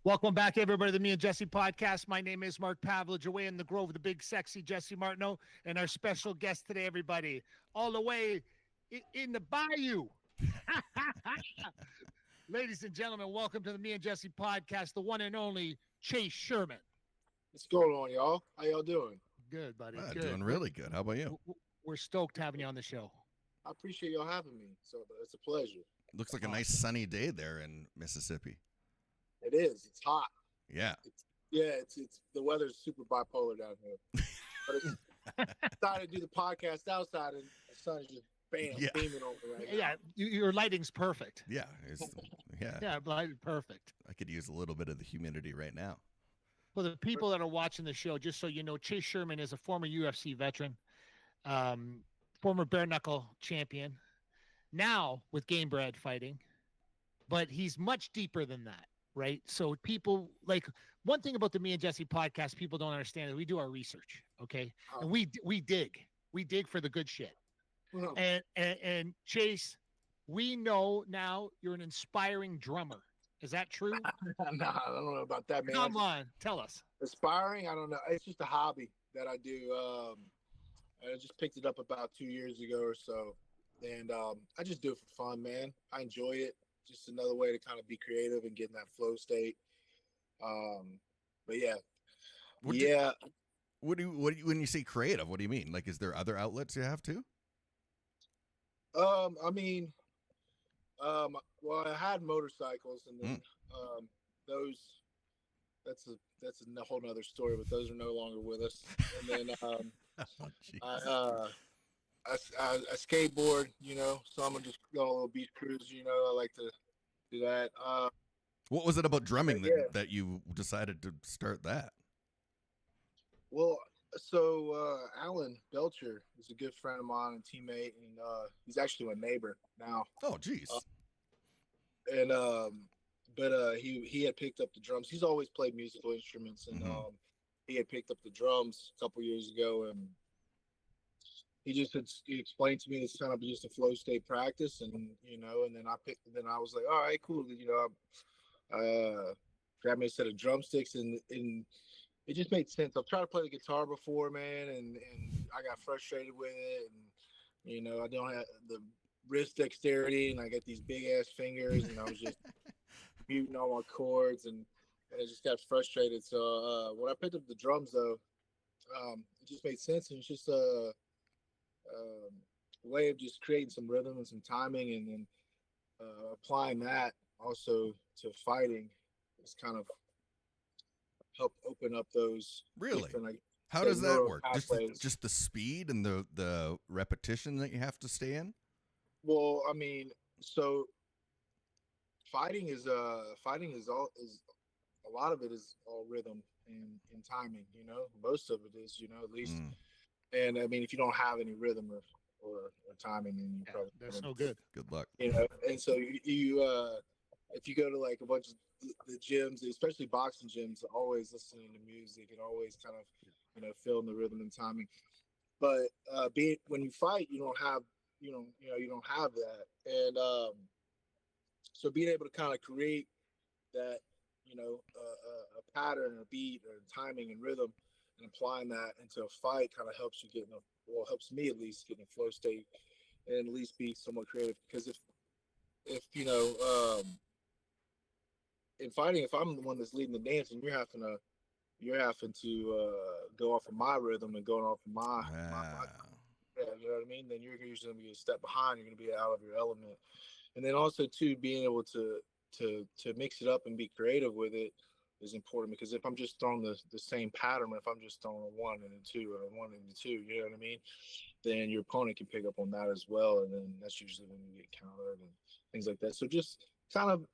Welcome back, everybody, to the Me and Jesse podcast. My name is Mark Pavlich, away in the Grove, the big, sexy Jesse Martineau, and our special guest today, everybody, all the way in the bayou. Ladies and gentlemen, welcome to the Me and Jesse podcast, the one and only Chase Sherman. What's going on, y'all? How y'all doing? Good, buddy. Wow, Good. doing really good. How about you? We're stoked having you on the show. I appreciate y'all having me. So it's a pleasure. Looks like a nice sunny day there in Mississippi. It is. It's hot. Yeah. It's the weather's super bipolar down here. But it's decided to do the podcast outside, and the sun is just beaming over right now. Yeah, your lighting's perfect. Yeah. Yeah, lighting perfect. I could use a little bit of the humidity right now. For the people that are watching the show, just so you know, Chase Sherman is a former UFC veteran, former bare knuckle champion, now with Game Bred fighting, but he's much deeper than that, right? So people, like, one thing about the Me and Jesse podcast, people don't understand is we do our research, okay? And we dig for the good shit. And Chase, we know now you're an inspiring drummer. Is that true? Nah, I don't know about that, man. Come on, tell us. Aspiring? I don't know. It's just a hobby that I do. I just picked it up about 2 years ago or so. And I just do it for fun, man. I enjoy it. Just another way to kind of be creative and get in that flow state. But yeah. When you say creative, what do you mean? Like, is there other outlets you have too? Well, I had motorcycles, and then that's a whole nother story, but those are no longer with us. And then I skateboard, so I'm gonna just go on a little beach cruise. I like to do that. What was it about drumming that you decided to start that? Well, so Alan Belcher is a good friend of mine and teammate, and he's actually my neighbor now. Oh, geez. But he had picked up the drums. He's always played musical instruments, and he had picked up the drums a couple years ago, and he explained to me it's kind of just a flow state practice, and and then I was like, all right, cool, grabbed me a set of drumsticks, and it just made sense. I've tried to play the guitar before, man, and I got frustrated with it, and I don't have the wrist dexterity, and I got these big ass fingers, and I was just muting all my chords, and I just got frustrated. So when I picked up the drums, though, it just made sense, and it's just a way of just creating some rhythm and some timing, and then applying that also to fighting is kind of help open up those. Really? How does that work? Just the speed and the repetition that you have to stay in? Well, I mean, so fighting is a lot of it is all rhythm and timing, most of it is, at least. And I mean, if you don't have any rhythm or timing, then you probably that's no good. Good luck. And so you if you go to like a bunch of the gyms, especially boxing gyms, always listening to music and always kind of feeling the rhythm and timing. But when you fight, you don't have that, and so being able to kind of create that, a pattern, a beat, or timing and rhythm, and applying that into a fight kind of helps you helps me at least get in a flow state and at least be somewhat creative. Because if in fighting, if I'm the one that's leading the dance and you're having to go off of my rhythm and going off of my you know what I mean? Then you're usually going to be a step behind. You're going to be out of your element. And then also too, being able to mix it up and be creative with it is important, because if I'm just throwing the same pattern, if I'm just throwing a 1 and a 2 and a 1 and a 2, you know what I mean? Then your opponent can pick up on that as well. And then that's usually when you get countered and things like that. So just kind of,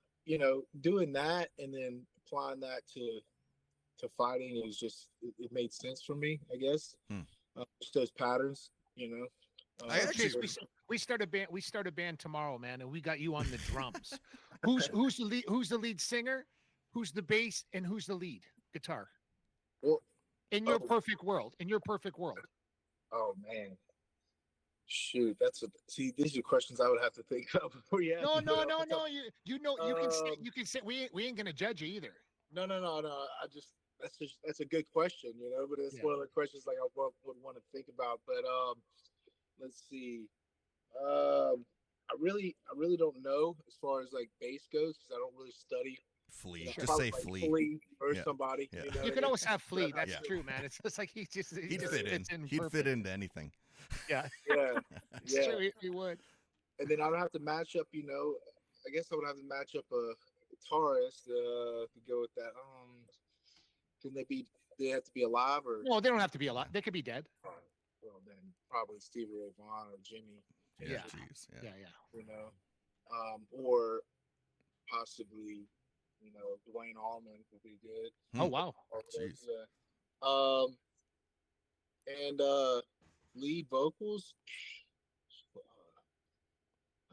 doing that and then applying that to fighting is just, it made sense for me, I guess. Just those patterns, we start a band tomorrow, man, and we got you on the drums. Who's the lead singer, who's the bass, and who's the lead guitar? Well, in your perfect world. Oh man, shoot, these are questions I would have to think of before you ask. No. You can say we ain't gonna judge you either. No. That's a good question, but it's one of the questions like I would want to think about. But let's see. I really don't know as far as like bass goes because I don't really study. Flea. Just say like Flea. Or somebody. Yeah. You can always have Flea. That's true, man. It's just like he He'd just fit in. He'd fit into anything. Yeah. Yeah. True, he would. And then I would have to match up. I guess I would have to match up a guitarist to go with that. Can they be? They have to be alive or? No, they don't have to be alive. They could be dead. Well, then probably Stevie Ray Vaughan or Jimmy. Yeah. Geez, Yeah. Or possibly, Dwayne Allman would be good. Oh wow. Jeez. Yeah. And lead vocals.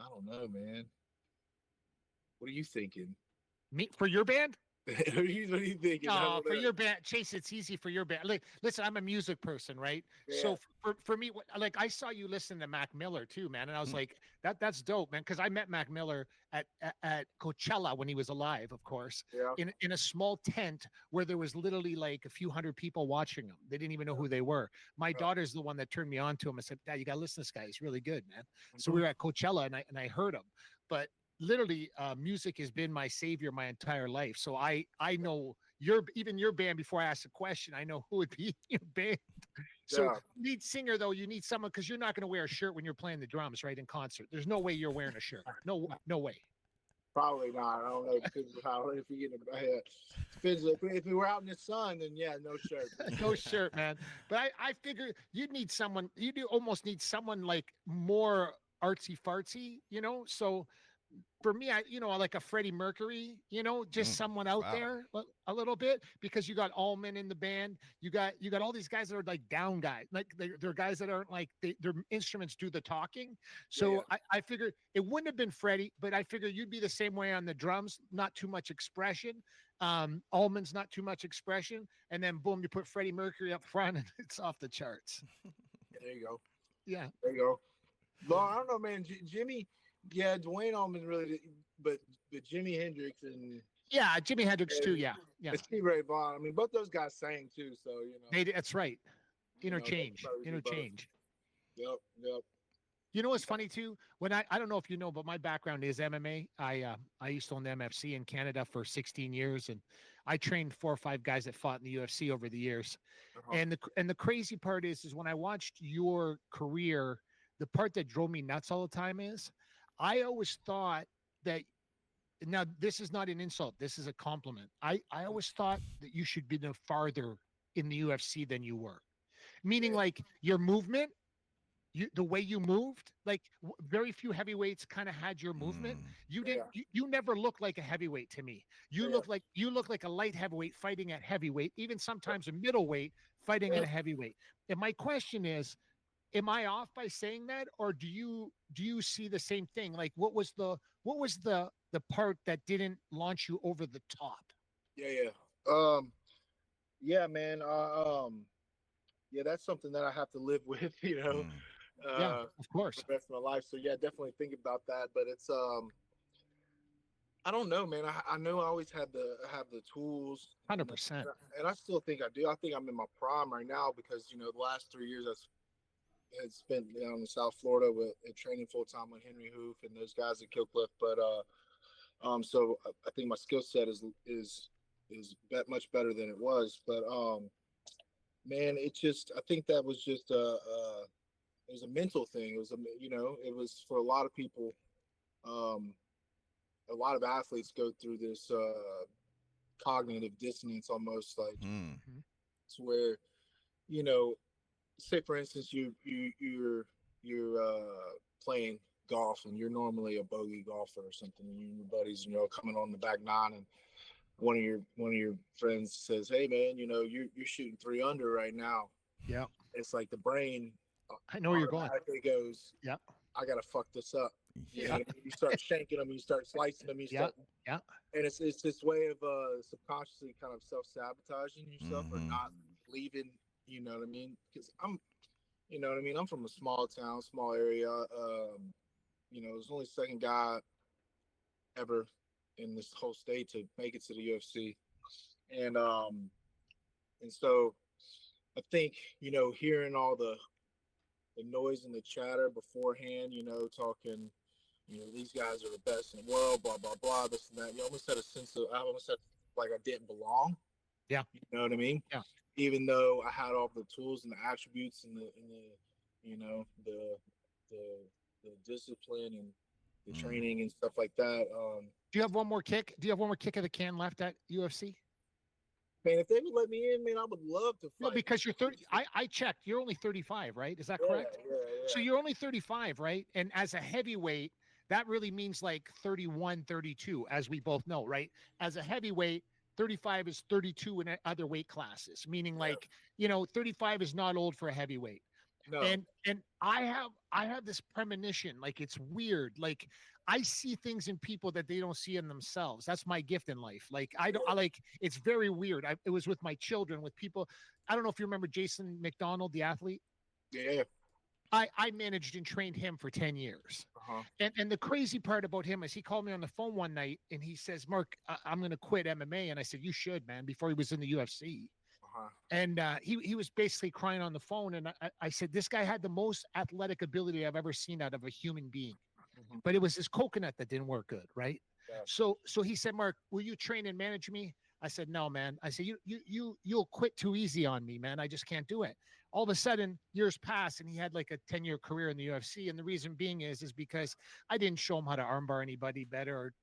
I don't know, man. What are you thinking? Me for your band? What are you thinking? No, for your band, Chase. It's easy for your band. Like, listen, I'm a music person, right? Yeah. So for me, like I saw you listen to Mac Miller too, man, and I was like, that's dope, man. Because I met Mac Miller at Coachella when he was alive, of course, in a small tent where there was literally like a few hundred people watching him. They didn't even know who they were. My daughter's the one that turned me on to him. I said, Dad, you gotta listen to this guy. He's really good, man. So we were at Coachella and I heard him, but literally music has been my savior my entire life. So I know even your band. Before I ask a question, I know who would be your band. So lead singer though, you need someone because you're not going to wear a shirt when you're playing the drums, right? In concert, there's no way you're wearing a shirt. No way. Probably not. I don't know. Depends how if you get depends if we were out in the sun, then yeah, no shirt. No shirt, man. But I figure you'd need someone. You do almost need someone like more artsy fartsy, So for me, I like a Freddie Mercury, just someone out there a little bit because you got Allman in the band. You got all these guys that are like down guys, like they're guys that aren't like their instruments do the talking. So I figured it wouldn't have been Freddie, but I figured you'd be the same way on the drums, not too much expression. Allman's not too much expression, and then boom, you put Freddie Mercury up front, and it's off the charts. There you go. Yeah. There you go. Well, I don't know, man. Jimmy. Yeah, Dwayne Allman really, but Jimi Hendrix and Jimi Hendrix too. Yeah. Stevie Ray Vaughan. I mean, both those guys sang too, so that's right. Interchange. Yep. You know what's funny too? When I don't know if you know, but my background is MMA. I used to own the MFC in Canada for 16 years, and I trained 4 or 5 guys that fought in the UFC over the years. And the crazy part is when I watched your career, the part that drove me nuts all the time is I always thought that, now this is not an insult, this is a compliment. I always thought that you should be no farther in the UFC than you were. Meaning like your movement, the way you moved, like very few heavyweights kind of had your movement. You didn't, you never looked like a heavyweight to me. You look like a light heavyweight fighting at heavyweight, even sometimes a middleweight fighting at a heavyweight. And my question is, am I off by saying that, or do you see the same thing? Like, what was the part that didn't launch you over the top? Yeah, man. Yeah, that's something that I have to live with, Yeah, of course. For the rest of my life. So yeah, definitely think about that. But it's I don't know, man. I know I always had the tools. 100%. And I still think I do. I think I'm in my prime right now because the last 3 years I had spent down in South Florida with training full time with Henry Hoof and those guys at Killcliff. But so I think my skill set is much better than it was. But man, I think that was just it was a mental thing. It was it was for a lot of people. A lot of athletes go through this cognitive dissonance, almost like to where say for instance you're playing golf and you're normally a bogey golfer or something, and you and your buddies and you're coming on the back nine, and one of your friends says, hey man, you're shooting 3 under right now. Yeah, it's like the brain, I know where you're going, it goes, yeah, I gotta fuck this up. You start shanking them, you start slicing them, and it's this way of subconsciously kind of self-sabotaging yourself or not leaving. You know what I mean? Because I'm from a small town, small area. There's only the second guy ever in this whole state to make it to the UFC. And so I think, hearing all the noise and the chatter beforehand, talking, these guys are the best in the world, blah blah blah, this and that. You almost had a sense of, I almost had like I didn't belong. Yeah. You know what I mean? Yeah. Even though I had all the tools and the attributes and the discipline and the training and stuff like that. Do you have one more kick? Do you have one more kick of the can left at UFC? Man, if they would let me in, man, I would love to fight. No, because you're 30. I checked. You're only 35, right? Is that correct? Yeah. So you're only 35, right? And as a heavyweight, that really means like 31, 32, as we both know, right? As a heavyweight, 35 is 32 in other weight classes, meaning like, 35 is not old for a heavyweight. No. And I have this premonition, like it's weird. Like I see things in people that they don't see in themselves. That's my gift in life. Like I like, it's very weird. It was with my children, with people. I don't know if you remember Jason McDonald, the athlete. Yeah. I managed and trained him for 10 years. Uh-huh. And the crazy part about him is he called me on the phone one night and he says, Mark, I'm going to quit MMA. And I said, you should, man, before he was in the UFC. Uh-huh. And he was basically crying on the phone. And I said, this guy had the most athletic ability I've ever seen out of a human being. Mm-hmm. But it was his coconut that didn't work good, right? Yeah. So he said, Mark, will you train and manage me? I said, no, man. I said, you'll quit too easy on me, man. I just can't do it. All of a sudden, years pass, and he had like a 10-year career in the UFC. And the reason being is because I didn't show him how to armbar anybody better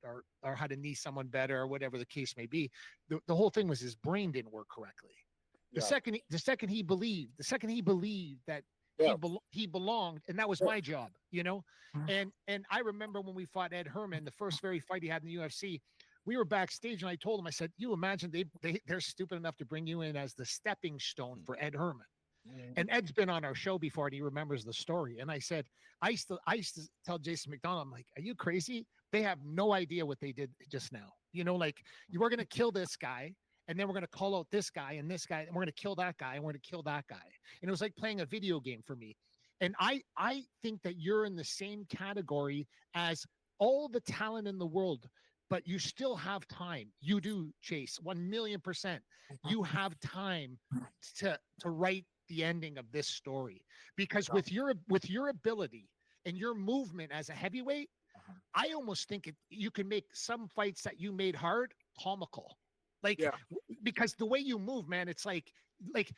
or how to knee someone better or whatever the case may be. The whole thing was his brain didn't work correctly. The second he believed that he belonged, and that was my job, And I remember when we fought Ed Herman, the first very fight he had in the UFC. We were backstage, and I told him, I said, "You imagine they're stupid enough to bring you in as the stepping stone for Ed Herman." Mm-hmm. And Ed's been on our show before, and he remembers the story. And I said, I used to tell Jason McDonald, I'm like, "Are you crazy? They have no idea what they did just now. Like you were going to kill this guy." And then we're going to call out this guy and this guy, and we're going to kill that guy, and we're going to kill that guy. And it was like playing a video game for me. And I think that you're in the same category as all the talent in the world, but you still have time. You do, Chase, 1,000,000%. You have time to write the ending of this story, because with your ability and your movement as a heavyweight, I almost think you can make some fights that you made hard comical. Because the way you move, man, it's like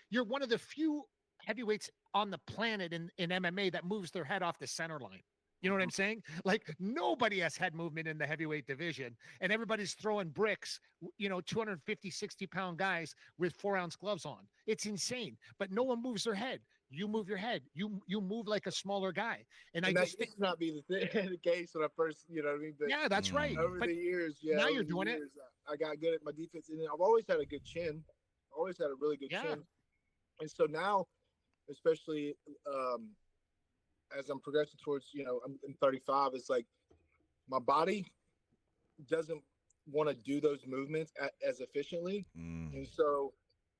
you're one of the few heavyweights on the planet in MMA that moves their head off the center line. You know what I'm saying? Like nobody has head movement in the heavyweight division, and everybody's throwing bricks, 250, 60-pound guys with 4-ounce gloves on. It's insane, but no one moves their head. You move your head. You move like a smaller guy. And I just think not be the case when I first, But yeah, that's right. Over the years, now you're doing it. I got good at my defense, and I've always had a good chin. Always had a really good chin. And so now, especially as I'm progressing towards, I'm 35, it's like my body doesn't want to do those movements as efficiently. And so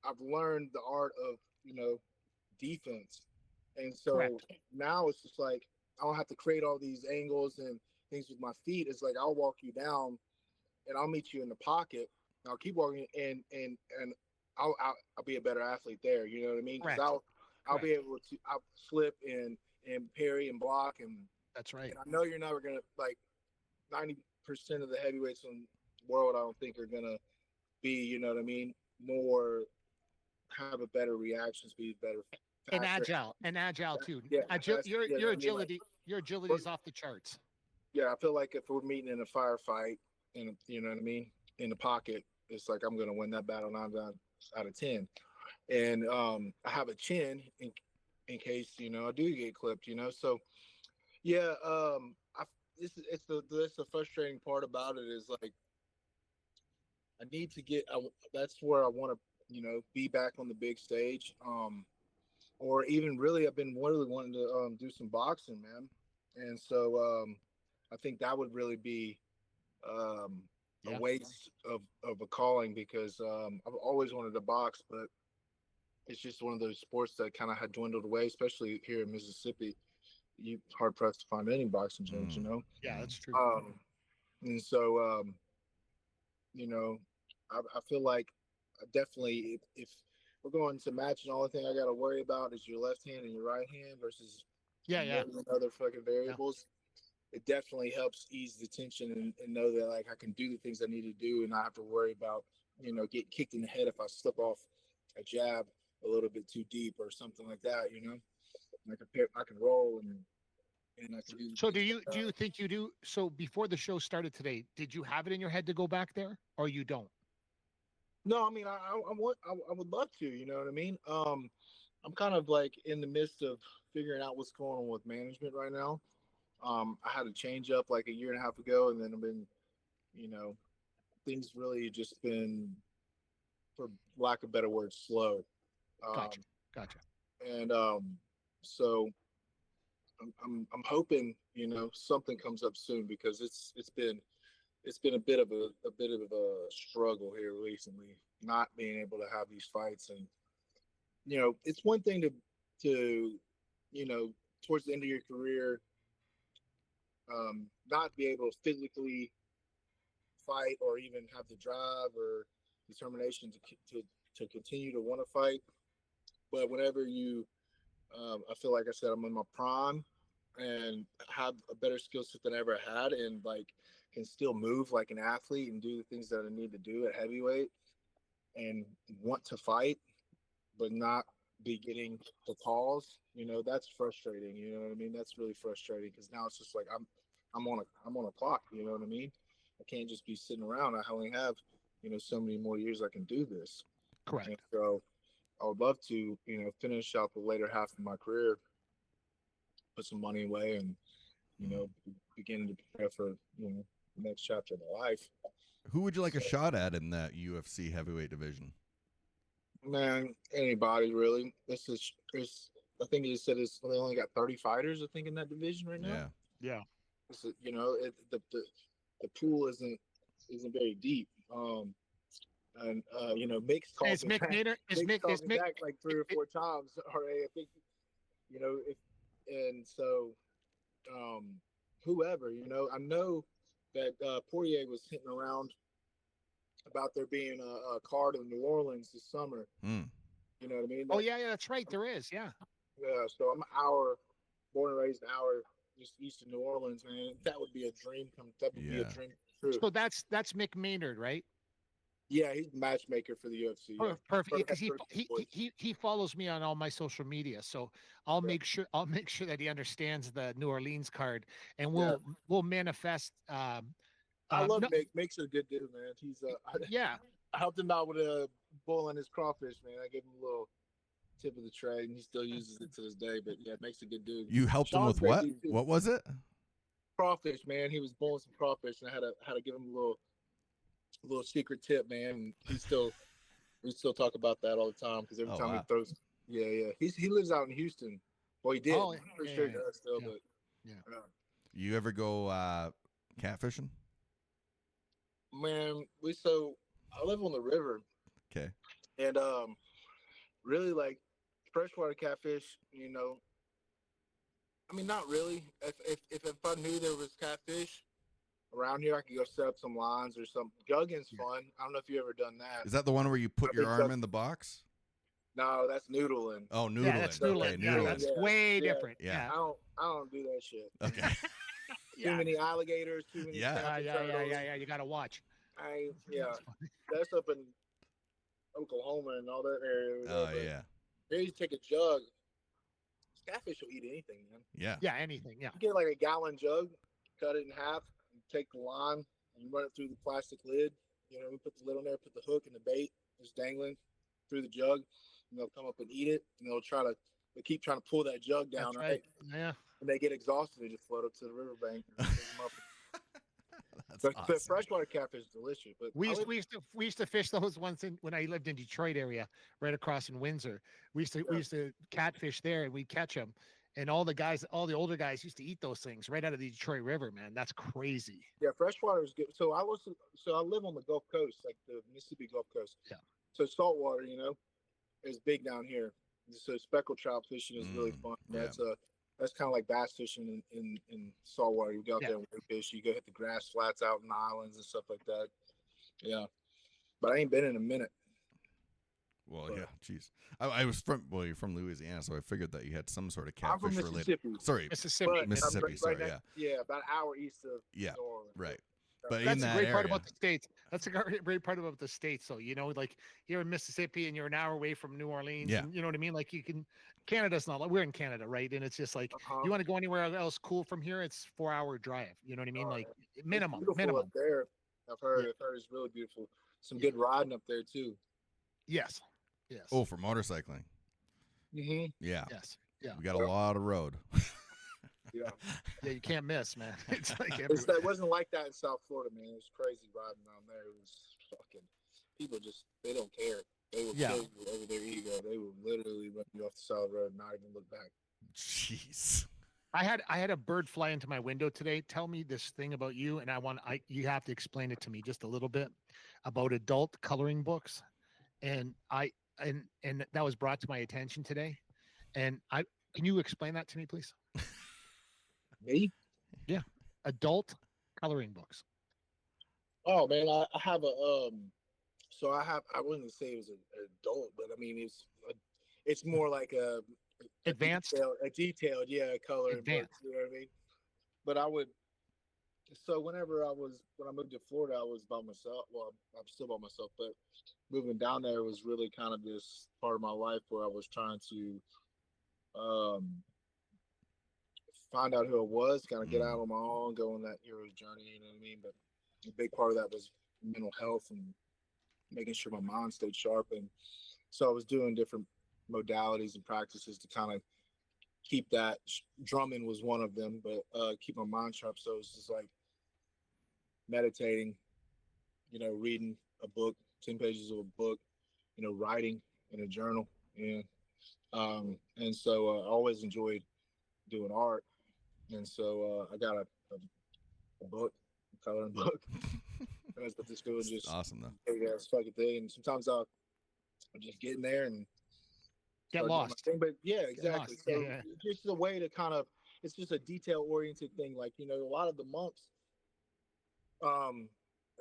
I've learned the art of, defense. And so now it's just like, I don't have to create all these angles and things with my feet. It's like, I'll walk you down and I'll meet you in the pocket. I'll keep walking and I'll be a better athlete there. You know what I mean? Because I'll be able to, I'll slip and parry and block. And that's right. And I know you're never going to, like 90% of the heavyweights in the world, I don't think are going to be, you know what I mean? More, have a better reaction speed, better. Faster. And agile too. Yeah, your agility is off the charts. Yeah, I feel like if we're meeting in a firefight, and you know what I mean, in the pocket, it's like I'm going to win that battle 9 out of 10. And I have a chin in case I do get clipped. So yeah, it's the frustrating part about it is like I need to get. That's where I want to be back on the big stage. Or even really, I've been really wanting to do some boxing, man. And so I think that would really be a waste of a calling because I've always wanted to box, but it's just one of those sports that kind of had dwindled away, especially here in Mississippi. You hard pressed to find any boxing gyms, Yeah, that's true. And so, I feel like definitely, if we're going to match, and the only thing I got to worry about is your left hand and your right hand versus Yeah, a yeah. million other fucking variables. It definitely helps ease the tension and know that like I can do the things I need to do and not have to worry about, you know, getting kicked in the head if I slip off a jab a little bit too deep or something like that, you know. I can roll and I can do. So do you think you do? So before the show started today, did you have it in your head to go back there, or you don't? No, I mean I would love to, you know what I mean. I'm kind of like in the midst of figuring out what's going on with management right now. I had a change up like a year and a half ago, and then I've been, you know, things really just been, for lack of better word, slow. Gotcha. Gotcha. And so I'm hoping, you know, something comes up soon because it's been a bit of a struggle here recently, not being able to have these fights. And you know, it's one thing to you know, towards the end of your career, not be able to physically fight or even have the drive or determination to continue to want to fight. But whenever you, I feel like I said, I'm in my prime and have a better skill set than I ever had, and like can still move like an athlete and do the things that I need to do at heavyweight, and want to fight, but not be getting the calls. You know, that's frustrating. You know what I mean? That's really frustrating because now it's just like I'm on a clock. You know what I mean? I can't just be sitting around. I only have, you know, so many more years I can do this. Correct. And so I would love to, you know, finish out the later half of my career, put some money away, and you know, begin to prepare for, you know, the next chapter of my life. Who would you like a shot at in that UFC heavyweight division? Man, anybody really. There's I think they said they only got 30 fighters, I think, in that division right now. Yeah. Yeah. You know, the pool isn't very deep. And you know, Mick's called Is me Mick back. Nader? Is Mick's Mick? called Is me Mick? back like 3 or 4 times already. I think, you know, if and so whoever, you know, I know that Poirier was hitting around about there being a card in New Orleans this summer. Mm. You know what I mean? Oh yeah, that's right. There is. Yeah. Yeah, so I'm an hour, born and raised an hour just east of New Orleans, man. That would be a dream That would be a dream come true. So that's Mick Maynard, right? Yeah, he's the matchmaker for the UFC. Yeah. Perfect. Because he follows me on all my social media, so I'll make sure that he understands the New Orleans card, and we'll manifest. I love Mick. Mick's a good dude, man. He's I helped him out with a boiling his crawfish, man. I gave him a little tip of the trade, and he still uses it to this day. But yeah, Mick's a good dude. You helped him with what? What was it? Crawfish, man. He was boiling some crawfish, and I had to give him a little secret tip, man. And we still talk about that all the time because every time he throws, he lives out in Houston. Well, he did. I'm pretty sure he does still, but You ever go catfishing? Man, I live on the river. Okay. And really like freshwater catfish, you know. I mean, not really. If I knew there was catfish around here, I could go set up some lines or something. Jugging's fun. I don't know if you ever done that. Is that the one where you put your arm in the box? No, that's noodling. Oh, noodling. Yeah, that's noodling. Okay, Yeah, that's way different. Yeah. I don't do that shit. Okay. Too many alligators. Too many. Yeah. You gotta watch. That's up in Oklahoma and all that area. Oh yeah. Here you take a jug. Catfish will eat anything, man. Yeah. Yeah, anything. Yeah. You get like a gallon jug, cut it in half, and take the line and run it through the plastic lid. You know, we put the lid on there, put the hook and the bait just dangling through the jug, and they'll come up and eat it. And they keep trying to pull that jug down, right? Yeah. And they get exhausted, they just float up to the riverbank and pick them up. That's awesome. The freshwater catfish is delicious. But we used to fish those ones when I lived in Detroit area, right across in Windsor. We used to catfish there, and we'd catch them. And all the older guys used to eat those things right out of the Detroit River, man. That's crazy. Yeah, freshwater is good. So I live on the Gulf Coast, like the Mississippi Gulf Coast. Yeah. So saltwater, you know, is big down here. So speckled trout fishing is really fun. Yeah. That's kind of like bass fishing in saltwater. You go out there and fish. You go hit the grass flats out in the islands and stuff like that. Yeah, but I ain't been in a minute. Well, but yeah, jeez. I was you're from Louisiana, so I figured that you had some sort of I'm from catfish related. Mississippi. Sorry, Mississippi. But Mississippi. right Sorry, yeah, about an hour east of yeah, New Orleans. right. But in That's the that great part area, about the states. That's the great part about the states. So, you know, like you're in Mississippi and you're an hour away from New Orleans. Yeah. And you know what I mean? Like Canada's not like we're in Canada, right? And it's just like you want to go anywhere else cool from here, it's 4-hour drive. You know what I mean? Like minimum. It's beautiful up there. I've heard it's really beautiful. Some good riding up there too. Yes. Yes. Oh, for motorcycling. Mm-hmm. Yeah. Yes. Yeah. We got a lot of road. Yeah. Yeah, you can't miss, man. It's like It wasn't like that in South Florida, man. It was crazy riding down there. It was fucking people they don't care. They will kill you over their ego. They will literally run you off the side of the road and not even look back. Jeez. I had a bird fly into my window today. Tell me this thing about you, and you have to explain it to me just a little bit about adult coloring books, and that was brought to my attention today, and can you explain that to me, please? Me? Yeah, adult coloring books. Oh man, I have a so I wouldn't say it was an adult, but I mean it's more like a Advanced, detailed, coloring book. You know what I mean? But when I moved to Florida, I was by myself. Well, I'm still by myself, but moving down there was really kind of this part of my life where I was trying to find out who I was, kind of get out on my own, go on that hero's journey, you know what I mean? But a big part of that was mental health and making sure my mind stayed sharp. And so I was doing different modalities and practices to kind of keep that. Drumming was one of them, but keep my mind sharp. So it's just like meditating, you know, reading a book, 10 pages of a book, you know, writing in a journal. And so I always enjoyed doing art. And so I got a book, a coloring book. And that's what this doing. Just awesome though. Yeah, it's fucking thing. And sometimes I'll just get in there and get lost. But yeah, exactly. So it's just a way to kind of, it's just a detail oriented thing. Like, you know, a lot of the monks,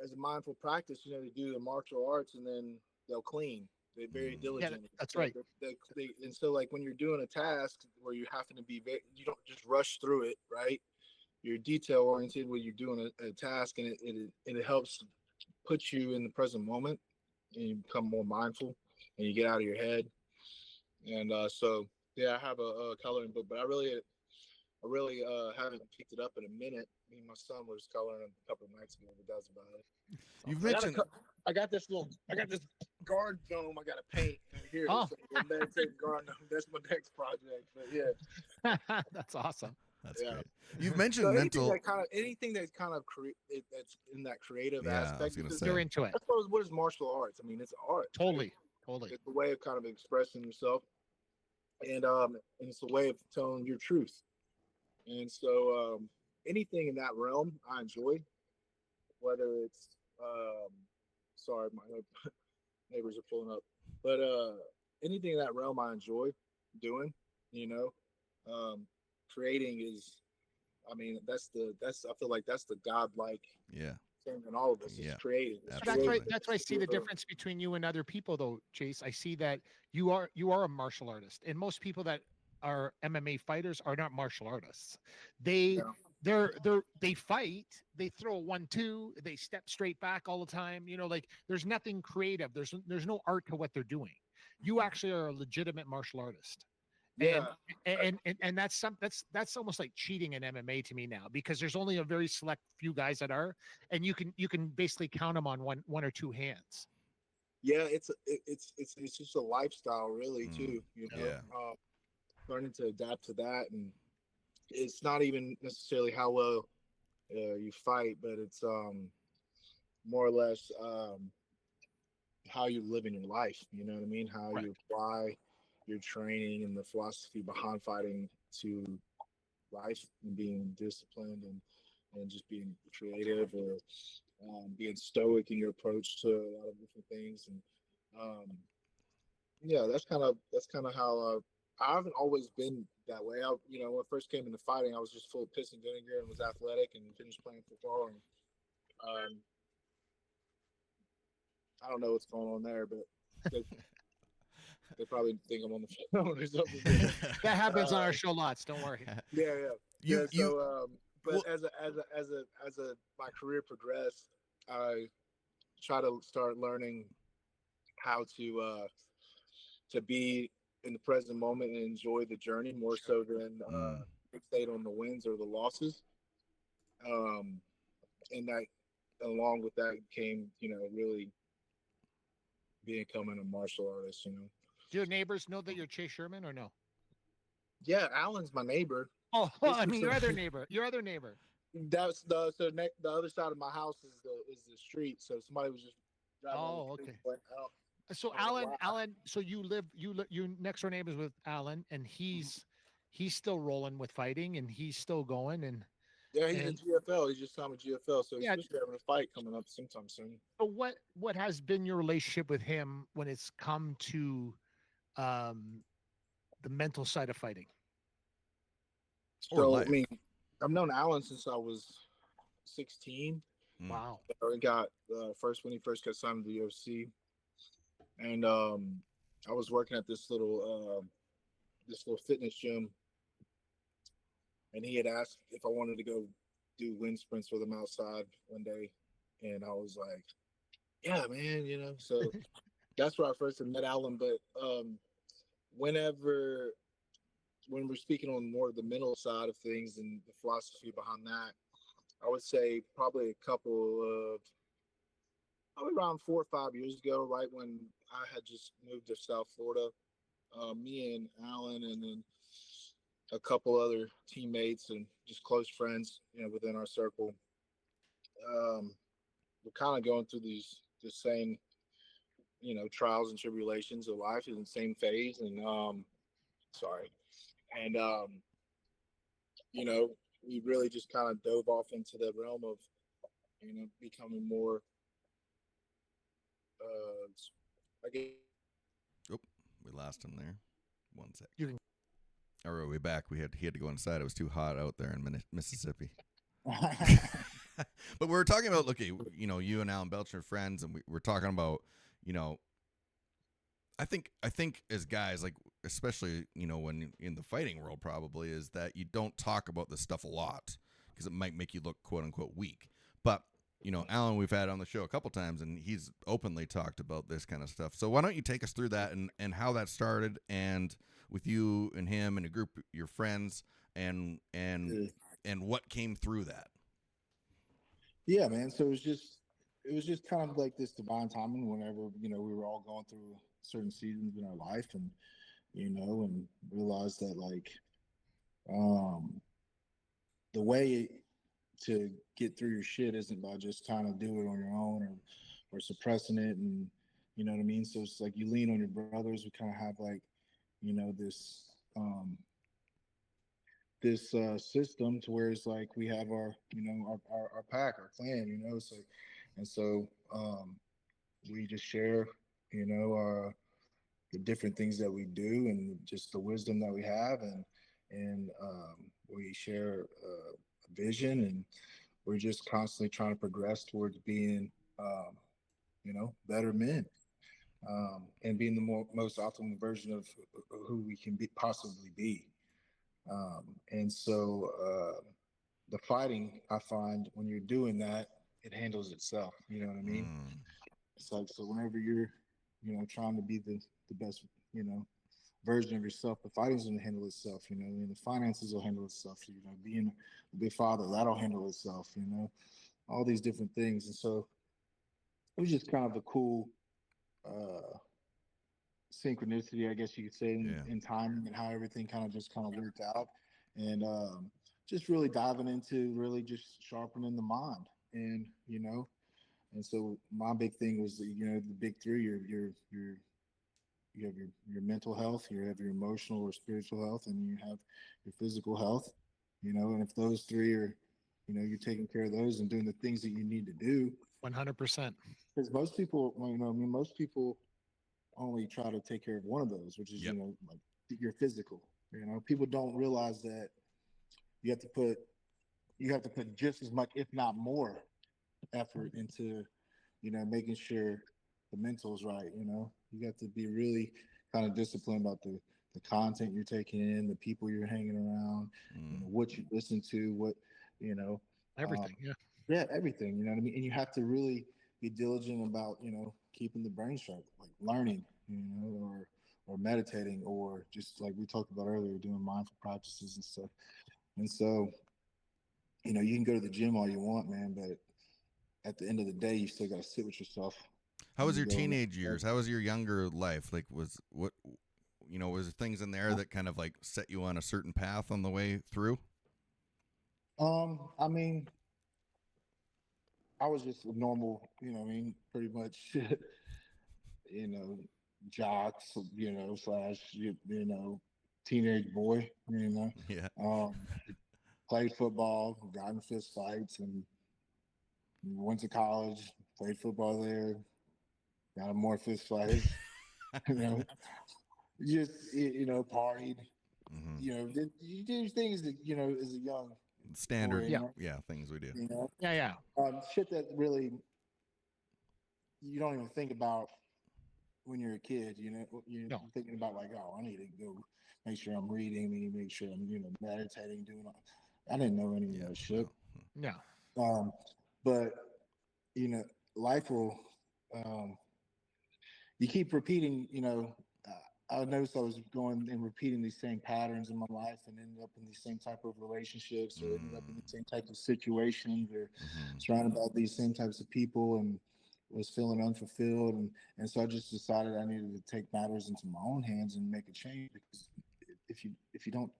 as a mindful practice, you know, they do the martial arts and then they'll clean. They're very diligent. Yeah, that's right. And so, like, when you're doing a task where you happen to be you don't just rush through it, right? You're detail oriented when you're doing a task, and it helps put you in the present moment, and you become more mindful, and you get out of your head. And so, yeah, I have a coloring book, but I really haven't picked it up in a minute. Me and my son was coloring a couple of nights ago, but that's about it. You've mentioned I got this guard dome I got to paint here. Oh. So guard dome. That's my next project. But yeah, that's awesome. That's great. You've mentioned anything that's kind of that's in that creative aspect. You're into it. That's what is martial arts. I mean, it's art. Totally. It's a way of kind of expressing yourself, and it's a way of telling your truth. And so anything in that realm I enjoy, whether it's sorry, my neighbors are pulling up, but anything in that realm I enjoy doing, you know, creating is, I mean, I feel like that's the godlike thing in all of us is creating. That's why I see the difference between you and other people though, Chase. I see that you are a martial artist, and most people that are MMA fighters are not martial artists. They fight, they throw a 1-2, they step straight back all the time. You know, like there's nothing creative. There's no art to what they're doing. You actually are a legitimate martial artist. Yeah. And that's almost like cheating in MMA to me now, because there's only a very select few guys that are, and you can basically count them on one or two hands. Yeah, it's just a lifestyle really too, you know. Learning to adapt to that, and it's not even necessarily how well you fight, but it's more or less how you live in your life. You know what I mean? How you apply your training and the philosophy behind fighting to life, and being disciplined and just being creative, or being stoic in your approach to a lot of different things. And that's kind of how I haven't always been that way. When I first came into fighting, I was just full of piss and vinegar and was athletic and finished playing football. And I don't know what's going on there, but They probably think I'm on the phone or something. That happens on our show lots. Don't worry. Yeah. So, but well, as my career progressed, I try to start learning how to be in the present moment and enjoy the journey more so than fixate on the wins or the losses. And that, along with that, came really becoming a martial artist. Do your neighbors know that you're Chase Sherman or no? Yeah, Alan's my neighbor. Oh, I mean your other neighbor. Your other neighbor. That's the other side of my house is the street. So somebody was just driving. Oh, okay. So Alan, so you next door neighbors with Alan, and he's still rolling with fighting, and he's still going, and yeah, he's in GFL. He just signed with GFL, so he's supposed to be having a fight coming up sometime soon. So what has been your relationship with him when it's come to the mental side of fighting? So I mean, I've known Alan since I was 16. Wow. I got when he first got signed to the UFC, and I was working at this little fitness gym, and he had asked if I wanted to go do wind sprints with him outside one day, and I was like, yeah, man, so that's where I first met Alan. But when we're speaking on more of the mental side of things and the philosophy behind that, I would say probably probably around 4 or 5 years ago, right when I had just moved to South Florida, me and Alan and then a couple other teammates and just close friends, within our circle, we're kind of going through the same, trials and tribulations of life in the same phase. And we really just kind of dove off into the realm of, becoming more, I guess. Oh, we lost him there. 1 sec. You can. All right, we're back. He had to go inside. It was too hot out there in Mississippi. But we were talking about, look, you and Alan Belcher are friends, and we're talking about, I think as guys, like, especially, when in the fighting world probably, is that you don't talk about this stuff a lot because it might make you look quote unquote weak. But, Alan, we've had on the show a couple times, and he's openly talked about this kind of stuff. So why don't you take us through that and how that started, and with you and him and a group of your friends, and what came through that? Yeah, man. So it was just kind of like this divine timing whenever, we were all going through certain seasons in our life, and, and realized that, like, the way to get through your shit isn't by just trying to do it on your own or suppressing it. And, you know what I mean? So it's like you lean on your brothers. We kind of have, like, this system to where it's like we have our our pack, our clan, so we just share the different things that we do and just the wisdom that we have, and we share a vision, and we're just constantly trying to progress towards being better men, and being the most optimal version of who we can possibly be. And so the fighting, I find when you're doing that, it handles itself. You know what I mean? It's like, so whenever you're, trying to be the best, version of yourself, the fighting's going to handle itself, and the finances will handle itself. Being a good father, that'll handle itself, all these different things. And so it was just kind of a cool synchronicity, I guess you could say, in timing, and how everything kind of worked out, and just really diving into really just sharpening the mind, and and so my big thing was the big three: you have your mental health, you have your emotional or spiritual health, and you have your physical health, and if those three are, you're taking care of those and doing the things that you need to do. 100%. Because most people, most people only try to take care of one of those, which is, like your physical. People don't realize that you have to put just as much, if not more, effort into, making sure the mental's right. You have to be really kind of disciplined about the content you're taking in, the people you're hanging around, you know, what you listen to, what, you know, Everything. Yeah. yeah, everything, you know what I mean? And you have to really be diligent about, you know, keeping the brain sharp, like learning, you know, or meditating, or just like we talked about earlier, doing mindful practices and stuff. And so, you know, you can go to the gym all you want, man, but at the end of the day, you still got to sit with yourself. How was You your go and- teenage years? How was your younger life? Like, was there things in there that kind of like set you on a certain path on the way through? I mean, I was just a normal, you know what I mean, pretty much, you know, jocks, you know, slash, you know, teenage boy, you know. Yeah. Um, played football, got in fist fights, and went to college, played football there, got in more fist fights, you know, just, you know, partied, Mm-hmm. you know, you do things that, you know, as a young Standard, boy, yeah, things we do. you know, Yeah. shit that really you don't even think about when you're a kid, you know, you're No. thinking about like, oh, I need to go make sure I'm reading, I need to make sure I'm, you know, meditating, doing all. I didn't know any of that shit. No. But you know, life will, um, you keep repeating, you know, I noticed I was going and repeating these same patterns in my life and ended up in these same type of relationships, or ended up in the same type of situations, or surrounded by these same types of people, and was feeling unfulfilled. And so I just decided I needed to take matters into my own hands and make a change, because if you don't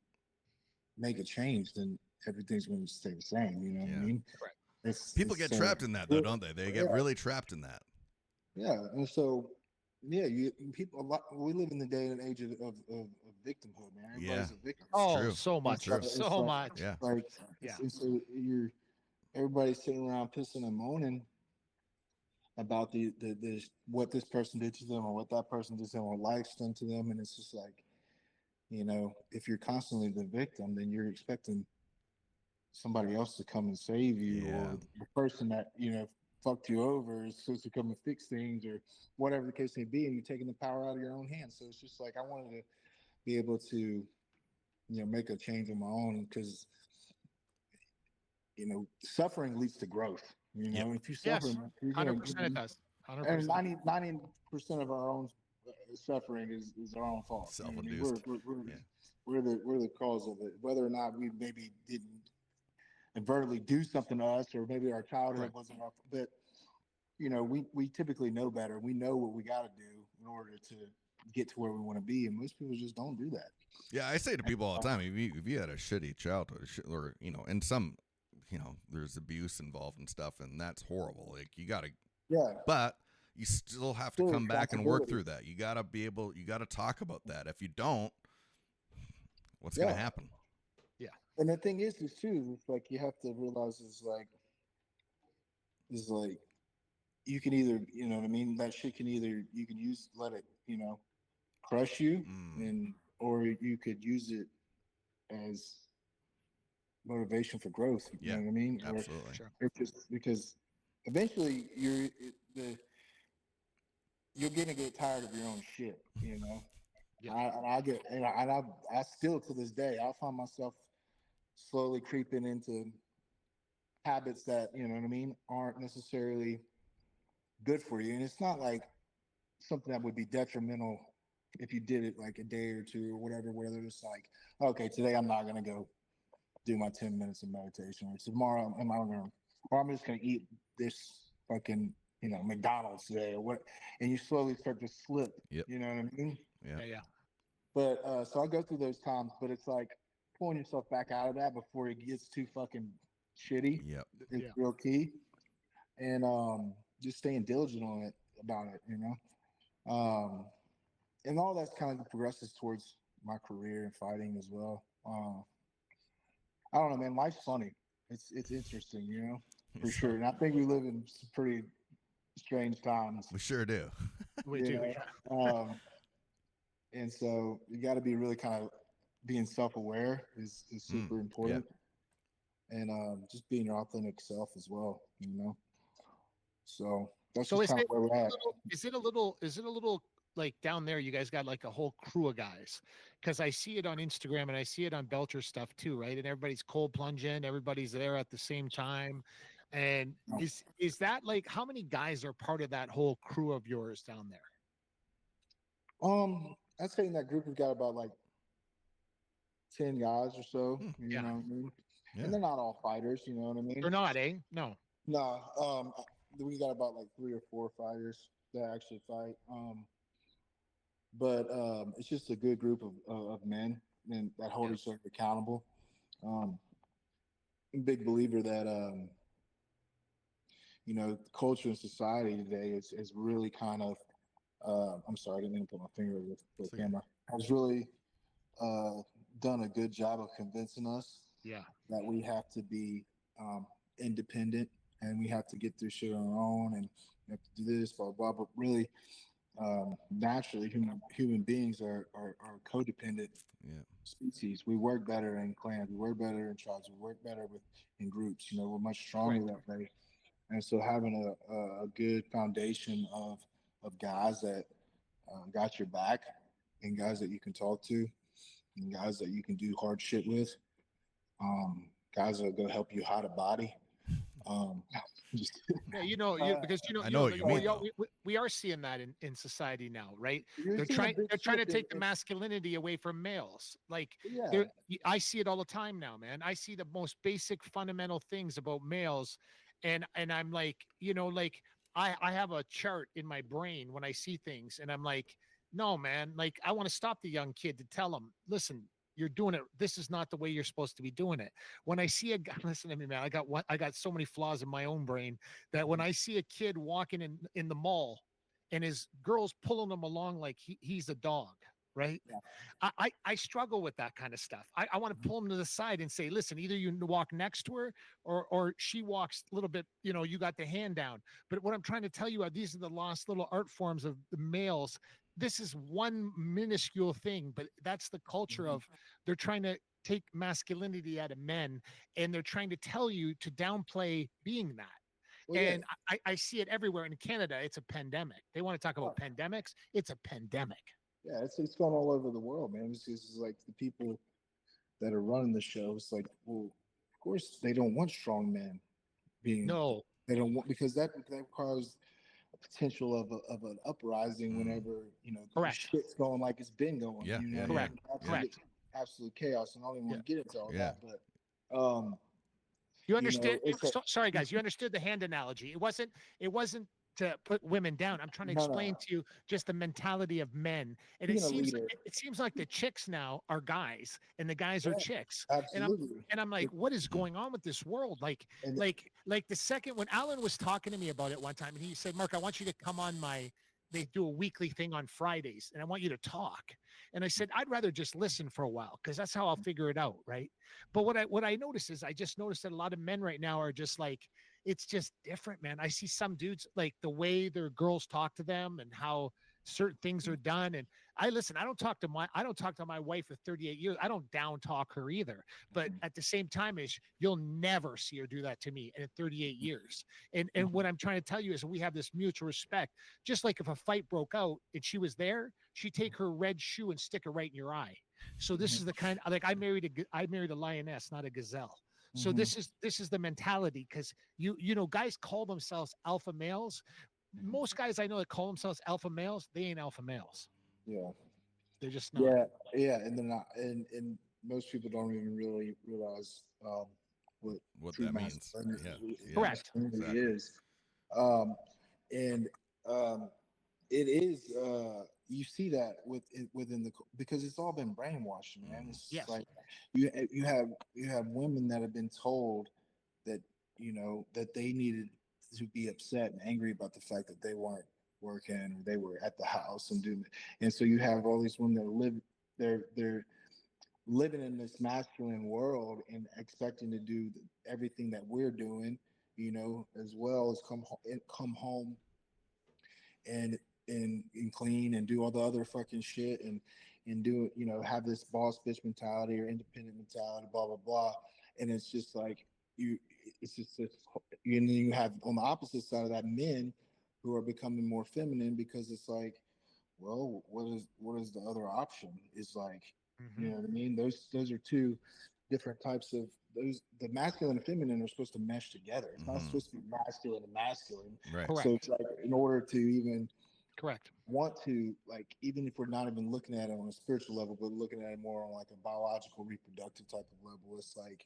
make a change, then everything's going to stay the same. You know what I mean? Right. People get trapped in that, though, don't they? They get really trapped in that. Yeah, and so yeah, people a lot. We live in the day and age of victimhood, man. Everybody's a victim. Oh, true. so much. True. So much. Yeah. Like, Yeah. and so everybody's sitting around pissing and moaning about the what this person did to them, or what that person did to them, or life's done to them, and it's just like, you know, if you're constantly the victim, then you're expecting somebody else to come and save you, or the person that, you know, fucked you over is supposed to come and fix things, or whatever the case may be, and you're taking the power out of your own hands. So it's just like, I wanted to be able to, you know, make a change on my own, because, you know, suffering leads to growth. You know, if you suffer, Yes. you're 100% gonna, it does. and 100%. 90% of our own suffering is our own fault. You know what I mean? Self-induced. We're the cause of it, whether or not we maybe didn't inadvertently do something to us, or maybe our childhood wasn't our, but you know, we typically know better. We know what we got to do in order to get to where we want to be, and most people just don't do that. Yeah, I say to people all the time, if you had a shitty childhood, or, you know, and some, you know, there's abuse involved and stuff, and that's horrible. Like, you got to, but you still have to come back and work through that. You got to be able, you got to talk about that. If you don't, what's going to happen? Yeah. And the thing is too, it's like, you have to realize is like you can either, you know what I mean, that shit can either, you can let it, you know, crush you, and or you could use it as motivation for growth. You know what I mean? Absolutely. It's just because eventually you're gonna get tired of your own shit, you know. I still, to this day, I find myself slowly creeping into habits that, you know what I mean, aren't necessarily good for you. And it's not like something that would be detrimental if you did it like a day or two or whatever, whether it's like, okay, today I'm not gonna go do my 10 minutes of meditation, or tomorrow I'm just gonna eat this fucking, you know, McDonald's today, or what, and you slowly start to slip. You know what I mean? Yeah. But so I go through those times, but it's like pulling yourself back out of that before it gets too fucking shitty is real key. And just staying diligent on it about it, you know. And all that kind of progresses towards my career and fighting as well. I don't know, man. Life's funny. It's interesting, you know, for sure. And I think we live in some pretty strange times. We sure do. We do. And so you got to be really kind of being self-aware is super important. And just being your authentic self as well, you know. So that's just kind of where we're at. Is it a little like down there, you guys got like a whole crew of guys, because I see it on Instagram and I see it on Belcher stuff too, right? And everybody's cold plunging, everybody's there at the same time. And is that like, how many guys are part of that whole crew of yours down there? I'd say in that group we've got about like 10 guys or so. You Yeah. know what I mean? Yeah. And they're not all fighters. You know what I mean? They're not, eh? No. No. We got about like 3 or 4 fighters that actually fight. But it's just a good group of men and that hold each other accountable. Big believer that you know, culture and society today is really kind of I'm sorry, I didn't mean to put my finger with the camera. Has really done a good job of convincing us that we have to be independent and we have to get through shit on our own and we have to do this, blah blah. But really, naturally, human beings are codependent species. We work better in clans. We work better in tribes. We work better in groups. You know, we're much stronger that way. And so having a good foundation of guys that got your back and guys that you can talk to and guys that you can do hard shit with, guys that are going to help you hide a body. Yeah, because I know what you mean, we are seeing that in society now, right? They're trying to take the masculinity away from males. Like, I see it all the time now, man. I see the most basic fundamental things about males, and I'm like, like I have a chart in my brain when I see things, and I'm like, no, man, like I want to stop the young kid to tell him, listen, you're doing it. This is not the way you're supposed to be doing it. When I see a guy, listen to me, man, I got so many flaws in my own brain that when I see a kid walking in the mall and his girl's pulling him along like he's a dog, right? Yeah. I struggle with that kind of stuff. I want to pull him to the side and say, listen, either you walk next to her or she walks a little bit, you got the hand down. But what I'm trying to tell you are these are the lost little art forms of the males. This is one minuscule thing, but that's the culture of they're trying to take masculinity out of men and they're trying to tell you to downplay being that. Well, and I see it everywhere. In Canada, it's a pandemic. They want to talk about pandemics. It's a pandemic. Yeah, it's going all over the world, man. It's like the people that are running the show. It's like, well, of course they don't want strong men being. No, they don't want, because that requires a potential of an uprising whenever shit's going like it's been going. Yeah, you know? Correct. Absolute chaos, and I don't even want to get into all that, but you understand? Sorry, guys, you understood the hand analogy. It wasn't to put women down. I'm trying to explain to you just the mentality of men. And it seems like the chicks now are guys and the guys are chicks. Absolutely. And I'm like, what is going on with this world? Like the second when Alan was talking to me about it one time and he said, Mark, I want you to come on they do a weekly thing on Fridays and I want you to talk. And I said, I'd rather just listen for a while because that's how I'll figure it out. Right. But what I notice is I just noticed that a lot of men right now are just like, it's just different, man. I see some dudes like the way their girls talk to them and how certain things are done. And I don't talk to my wife for 38 years. I don't down talk her either. But at the same time, you'll never see her do that to me in 38 years. And what I'm trying to tell you is we have this mutual respect. Just like if a fight broke out and she was there, she'd take her red shoe and stick it right in your eye. So this is the kind of, like I married a lioness, not a gazelle. So this is the mentality, because guys call themselves alpha males. Most guys I know that call themselves alpha males, they ain't alpha males. Yeah, they're just not. Yeah, and they're not. And most people don't even really realize what that means. Correct. Exactly. Is. And it is. You see that within because it's all been brainwashed, man. It's like you have women that have been told that that they needed to be upset and angry about the fact that they weren't working or they were at the house and doing it. And so you have all these women that they're living in this masculine world and expecting to do everything that we're doing, as well as come home and clean and do all the other fucking shit and do have this boss bitch mentality or independent mentality, blah blah blah. And it's just like and then you have on the opposite side of that men who are becoming more feminine, because it's like, well, what is the other option? Is like, you Hmm. know what I mean? Those are two different types of those. The masculine and feminine are supposed to mesh together. It's not Mm-hmm. supposed to be masculine and masculine. Right. So Correct. it's like in order to even Correct. want to like, even if we're not even looking at it on a spiritual level, but looking at it more on like a biological reproductive type of level, it's like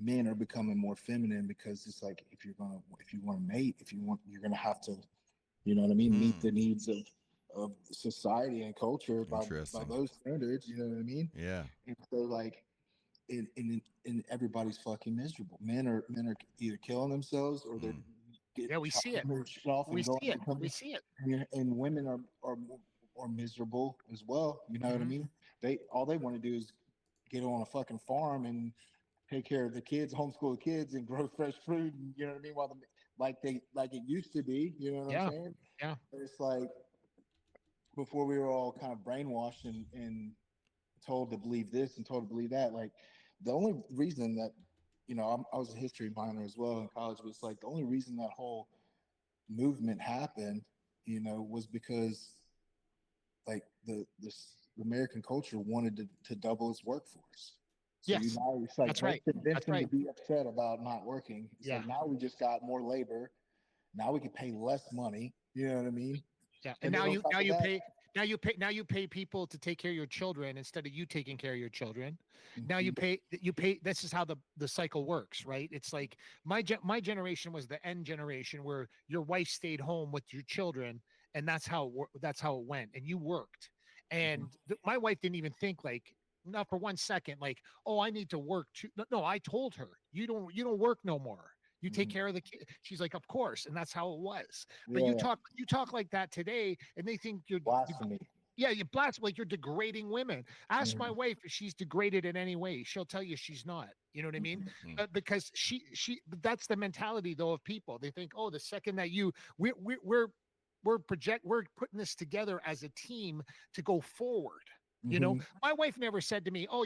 men are becoming more feminine because it's like if you want to mate, if you want, you're gonna have to, you know what I mean, meet Mm. the needs of society and culture by Interesting. those standards, you know what I mean? Yeah. And so like in everybody's fucking miserable. Men are either killing themselves or they're Mm. get Yeah, we see chopping it. their shit off We and going see it. We becoming, see it. and women are miserable as well. You know what I Hmm. mean? They want to do is get on a fucking farm and take care of the kids, homeschool the kids, and grow fresh food. And, you know what I mean? Like it used to be. You know what I'm Yeah. saying? Yeah. But it's like before we were all kind of brainwashed and told to believe this and told to believe that. Like the only reason that I was a history minor as well in college, but it's like the only reason that whole movement happened, was because like the American culture wanted to double its workforce. So Yes. now it's like That's let's right. convince That's them to right. be upset about not working. It's Yeah. like now we just got more labor. Now we can pay less money. You know what I mean? Yeah. And And then now on you top now of you that, pay now you pay people to take care of your children instead of you taking care of your children. Now mhm, you pay this is how the cycle works, right? It's like my generation was the end generation where your wife stayed home with your children and that's how it went and you worked. mhm, And my wife didn't even think like not for 1 second like, "Oh, I need to work too." No, no, I told her, you don't work no more. You take mhm. care of the kid." She's like, "Of course." And that's how it was. But Yeah, you talk like that today, and they think you blasphemy. yeah, you blast like you're degrading women. Ask my Mhm, wife if she's degraded in any way. She'll tell you she's not. You know what I mean? mhm, Mm. Because but that's the mentality though of people. They think, oh, the second that you we're putting this together as a team to go forward. You know, mhm. my wife never said to me, "Oh,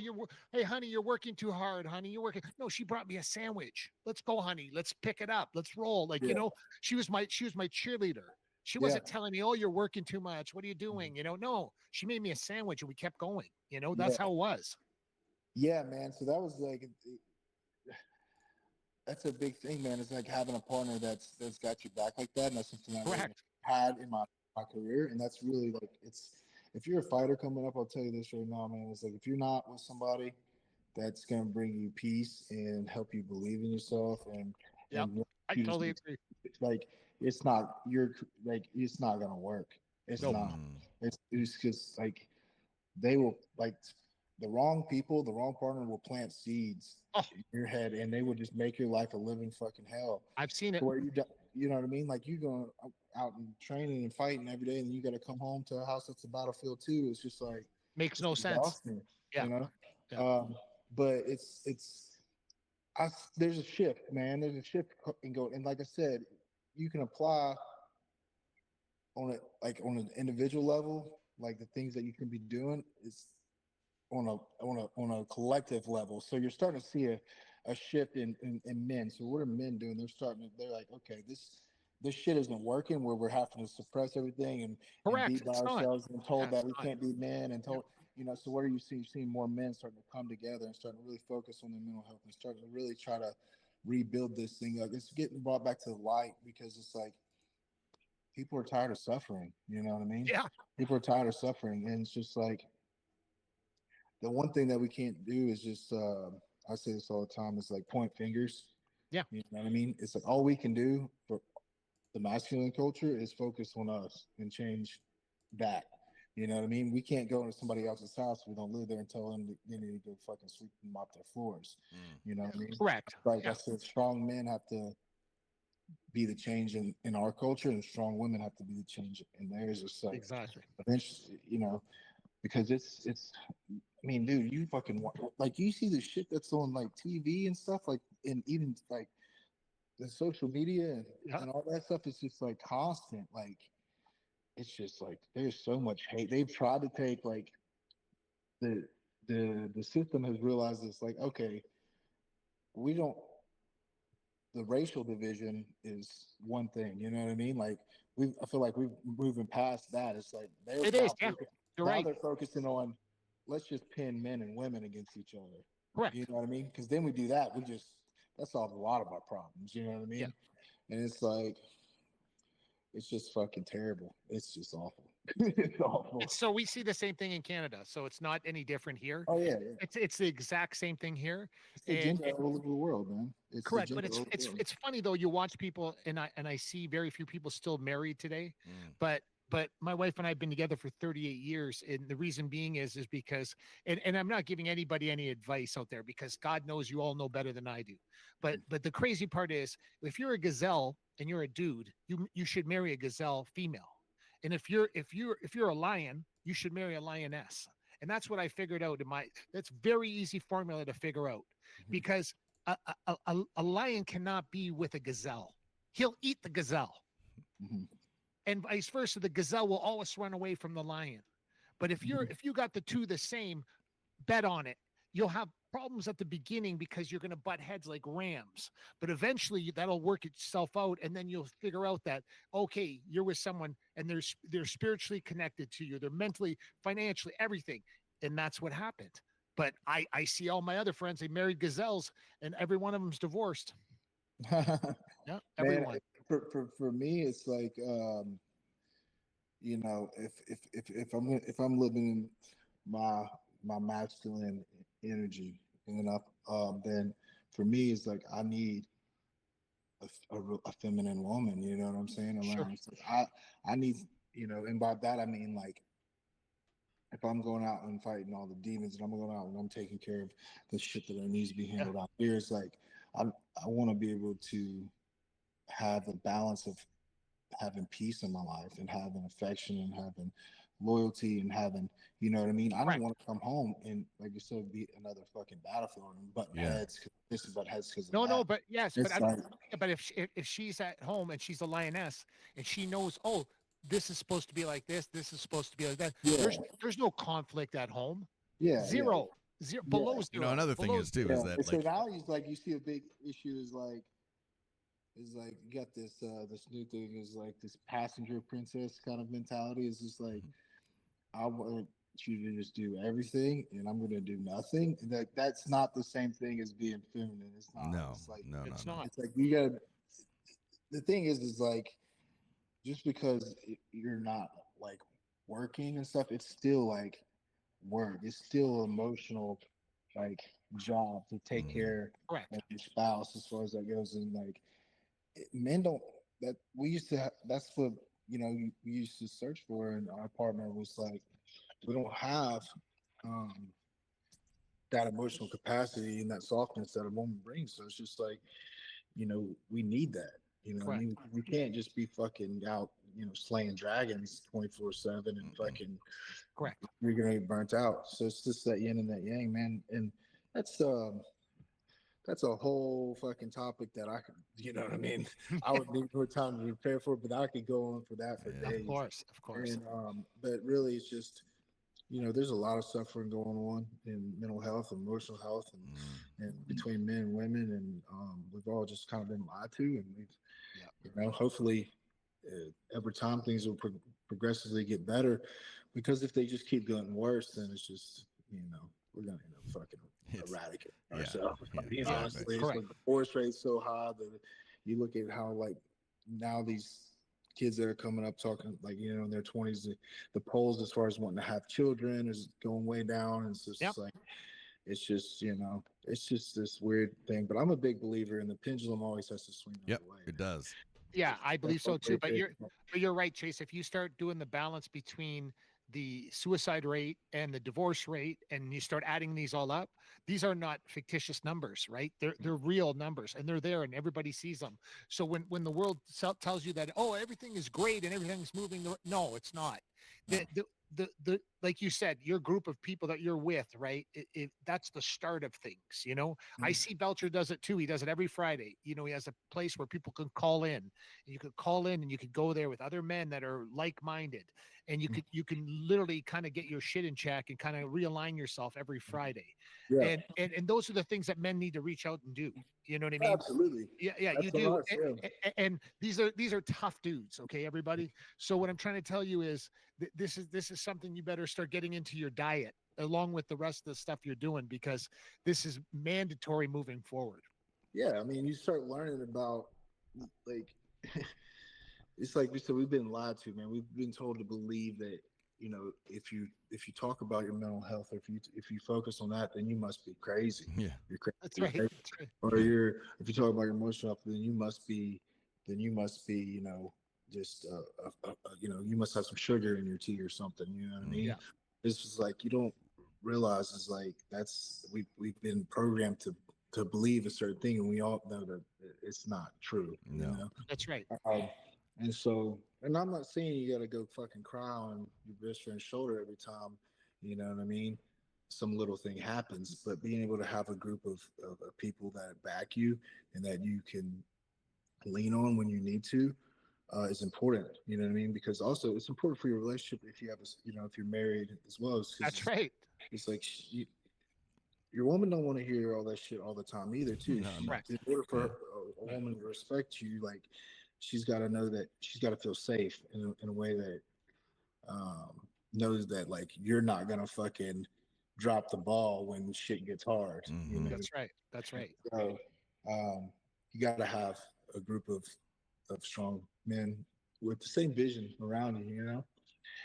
hey, honey, you're working too hard, honey. You're working." No, she brought me a sandwich. Let's go, honey. Let's pick it up. Let's roll. Like, Yeah, she was my cheerleader. She yeah. wasn't telling me, "Oh, you're working too much. What are you Mhm. doing?" No, she made me a sandwich and we kept going. That's Yeah, how it was. yeah, man. So that was like that's a big thing, man. It's like having a partner that's got your back like that, and that's something I really Correct. had in my career, and that's really like it's. If you're a fighter coming up, I'll tell you this right now, man. It's like if you're not with somebody that's gonna bring you peace and help you believe in yourself Yep. and want I you to totally succeed, agree. it's like it's not you're like it's not gonna work. It's Nope. not. Mm. It's just like they will like the wrong people, the wrong partner will plant seeds Oh, in your head, and they will just make your life a living fucking hell. I've seen it. Where you know what I mean? Like you going out and training and fighting every day, and then you got to come home to a house that's a battlefield too. It's just like Makes it's no sense. exhausting, Yeah. you know. Yeah. But there's a shift, man. There's a shift and go, and like I said, you can apply on it like on an individual level, like the things that you can be doing is on a collective level. So you're starting to see a shift in men. So what are men doing? They're like, okay, this shit isn't working where we're having to suppress everything and be Correct. by It's not. ourselves and Yeah, told that it's we not. can't be men and Yeah. told so what are you seeing? You're seeing more men starting to come together and starting to really focus on their mental health and starting to really try to rebuild this thing up. It's getting brought back to the light because it's like people are tired of suffering. You know what I mean? Yeah. People are tired of suffering, and it's just like the one thing that we can't do is just I say this all the time is like point fingers. Yeah. You know what I mean? It's like all we can do for the masculine culture is focus on us and change that. You know what I mean? We can't go into somebody else's house. We don't live there and tell them that they need to go fucking sweep and mop their floors. Mm. You know what I mean? Correct. Like I Yeah. said, strong men have to be the change in our culture, and strong women have to be the change in theirs. It's like Exactly. eventually, because it's I mean, dude, you fucking like you see the shit that's on like TV and stuff, like and even like the social media Yeah. and all that stuff is just like constant. Like it's just like there's so much hate. They've tried to take like the the system has realized it's like okay, we don't the racial division is one thing, you know what I mean? Like I feel like we've moving past that. It's like It is, yeah. You're right. they're focusing on let's just pin men and women against each other. Correct. You know what I mean? Because then we do that, that solves a lot of our problems. You know what I mean? Yeah. And it's like it's just fucking terrible. It's just awful. It's awful. So we see the same thing in Canada. So it's not any different here. Oh yeah. It's the exact same thing here. It's the agenda all over the world, man. It's correct, but it's funny though. You watch people, and I see very few people still married today. But my wife and I have been together for 38 years, and the reason being is because, and I'm not giving anybody any advice out there because God knows you all know better than I do. But the crazy part is, if you're a gazelle and you're a dude, you should marry a gazelle female, and if you're a lion, you should marry a lioness. And that's what I figured out that's very easy formula to figure out, because a lion cannot be with a gazelle. He'll eat the gazelle. And vice versa, the gazelle will always run away from the lion. But if you got the two the same, bet on it. You'll have problems at the beginning because you're going to butt heads like rams. But eventually that'll work itself out, and then you'll figure out that okay, you're with someone and they're spiritually connected to you, they're mentally, financially, everything, and that's what happened. But I see all my other friends, they married gazelles, and every one of them's divorced. Yeah, everyone. Man, for me, it's like you know, if I'm living in my masculine energy, you know, then for me it's like I need a feminine woman. You know what I'm saying? Sure. It's like I need, you know, and by that I mean like if I'm going out and fighting all the demons, and I'm going out and I'm taking care of the shit that needs to be handled out here, it's like I want to be able to have a balance of having peace in my life and having affection and having loyalty and having, you know what I mean? I don't want to come home and, like you said, be another fucking battlefield and button heads. This is butt heads because no, but yes, it's but if she's at home and she's a lioness and she knows, oh, this is supposed to be like this is supposed to be like that. Yeah. There's no conflict at home. Yeah. Zero. Below zero. You know, another thing is too is that so now he's like, you see a big issue is like you got this new thing is like this passenger princess kind of mentality. Is just like I want you to just do everything and I'm gonna do nothing. And that's not the same thing as being feminine. It's not. No, it's like, no. It's like you gotta. The thing is like just because you're not like working and stuff, it's still like work. It's still emotional like job to take care of your spouse as far as that goes. And like men don't that we used to have, that's what you know we used to search for, and our partner was like we don't have that emotional capacity and that softness that a woman brings. So it's just like, you know, we need that. You know, I mean, we can't just be fucking out, you know, slaying dragons 24/7 and fucking. Correct. You're gonna get burnt out. So it's just that yin and that yang, man. And that's a whole fucking topic that I could, you know what I mean? I would need more time to prepare for, but I could go on for that for days. Of course. And but really, it's just, you know, there's a lot of suffering going on in mental health, emotional health, and between men and women, and we've all just kind of been lied to, and we've, you know, hopefully, every time things will progressively get better, because if they just keep getting worse, then it's just, you know, we're gonna end up fucking eradicate ourselves. Honestly, the divorce rate's so high that you look at how like now these kids that are coming up talking like, you know, in their 20s, the polls as far as wanting to have children is going way down. And it's just like, it's just, you know, it's just this weird thing. But I'm a big believer in the pendulum always has to swing the other way. It does. Yeah, I believe so too. But you're right, Chase. If you start doing the balance between the suicide rate and the divorce rate, and you start adding these all up, these are not fictitious numbers, right? They're real numbers, and they're there, and everybody sees them. So when the world tells you that, oh, everything is great and everything's moving, no, it's not. The like you said, your group of people that you're with, right? That's the start of things, you know. I see Belcher does it too. He does it every Friday. You know, he has a place where people can call in, and you could call in and you could go there with other men that are like-minded, and you can literally kind of get your shit in check and kind of realign yourself every Friday. Yeah, And those are the things that men need to reach out and do. You know what I mean? absolutely. Yeah, you That's do. on us, yeah. And these are tough dudes, okay, everybody. So what I'm trying to tell you is this is something you better start getting into your diet along with the rest of the stuff you're doing, because this is mandatory moving forward. Yeah, I mean, you start learning about like it's like we said, we've been lied to, man. We've been told to believe that, you know, if you talk about your mental health, or if you focus on that, then you must be crazy. Yeah. You're crazy. That's right. Right? That's right. Or if you talk about your emotional health, then you must be, you know, just you know, you must have some sugar in your tea or something. You know what I mean? Yeah. This is like, you don't realize is like we've been programmed to believe a certain thing, and we all know that it's not true. No. You know? That's right. And so, and I'm not saying you got to go fucking cry on your best friend's shoulder every time, you know what I mean? Some little thing happens, but being able to have a group of people that back you and that you can lean on when you need to is important. You know what I mean? Because also it's important for your relationship if you have a, you know, if you're married as well. That's right. It's like your woman don't want to hear all that shit all the time either, too. No, no. Correct. In order for a woman to respect you, like she's got to know that she's got to feel safe in a way that knows that like you're not gonna fucking drop the ball when shit gets hard. You know? That's right. That's right. So you got to have a group of strong men with the same vision around you. You know,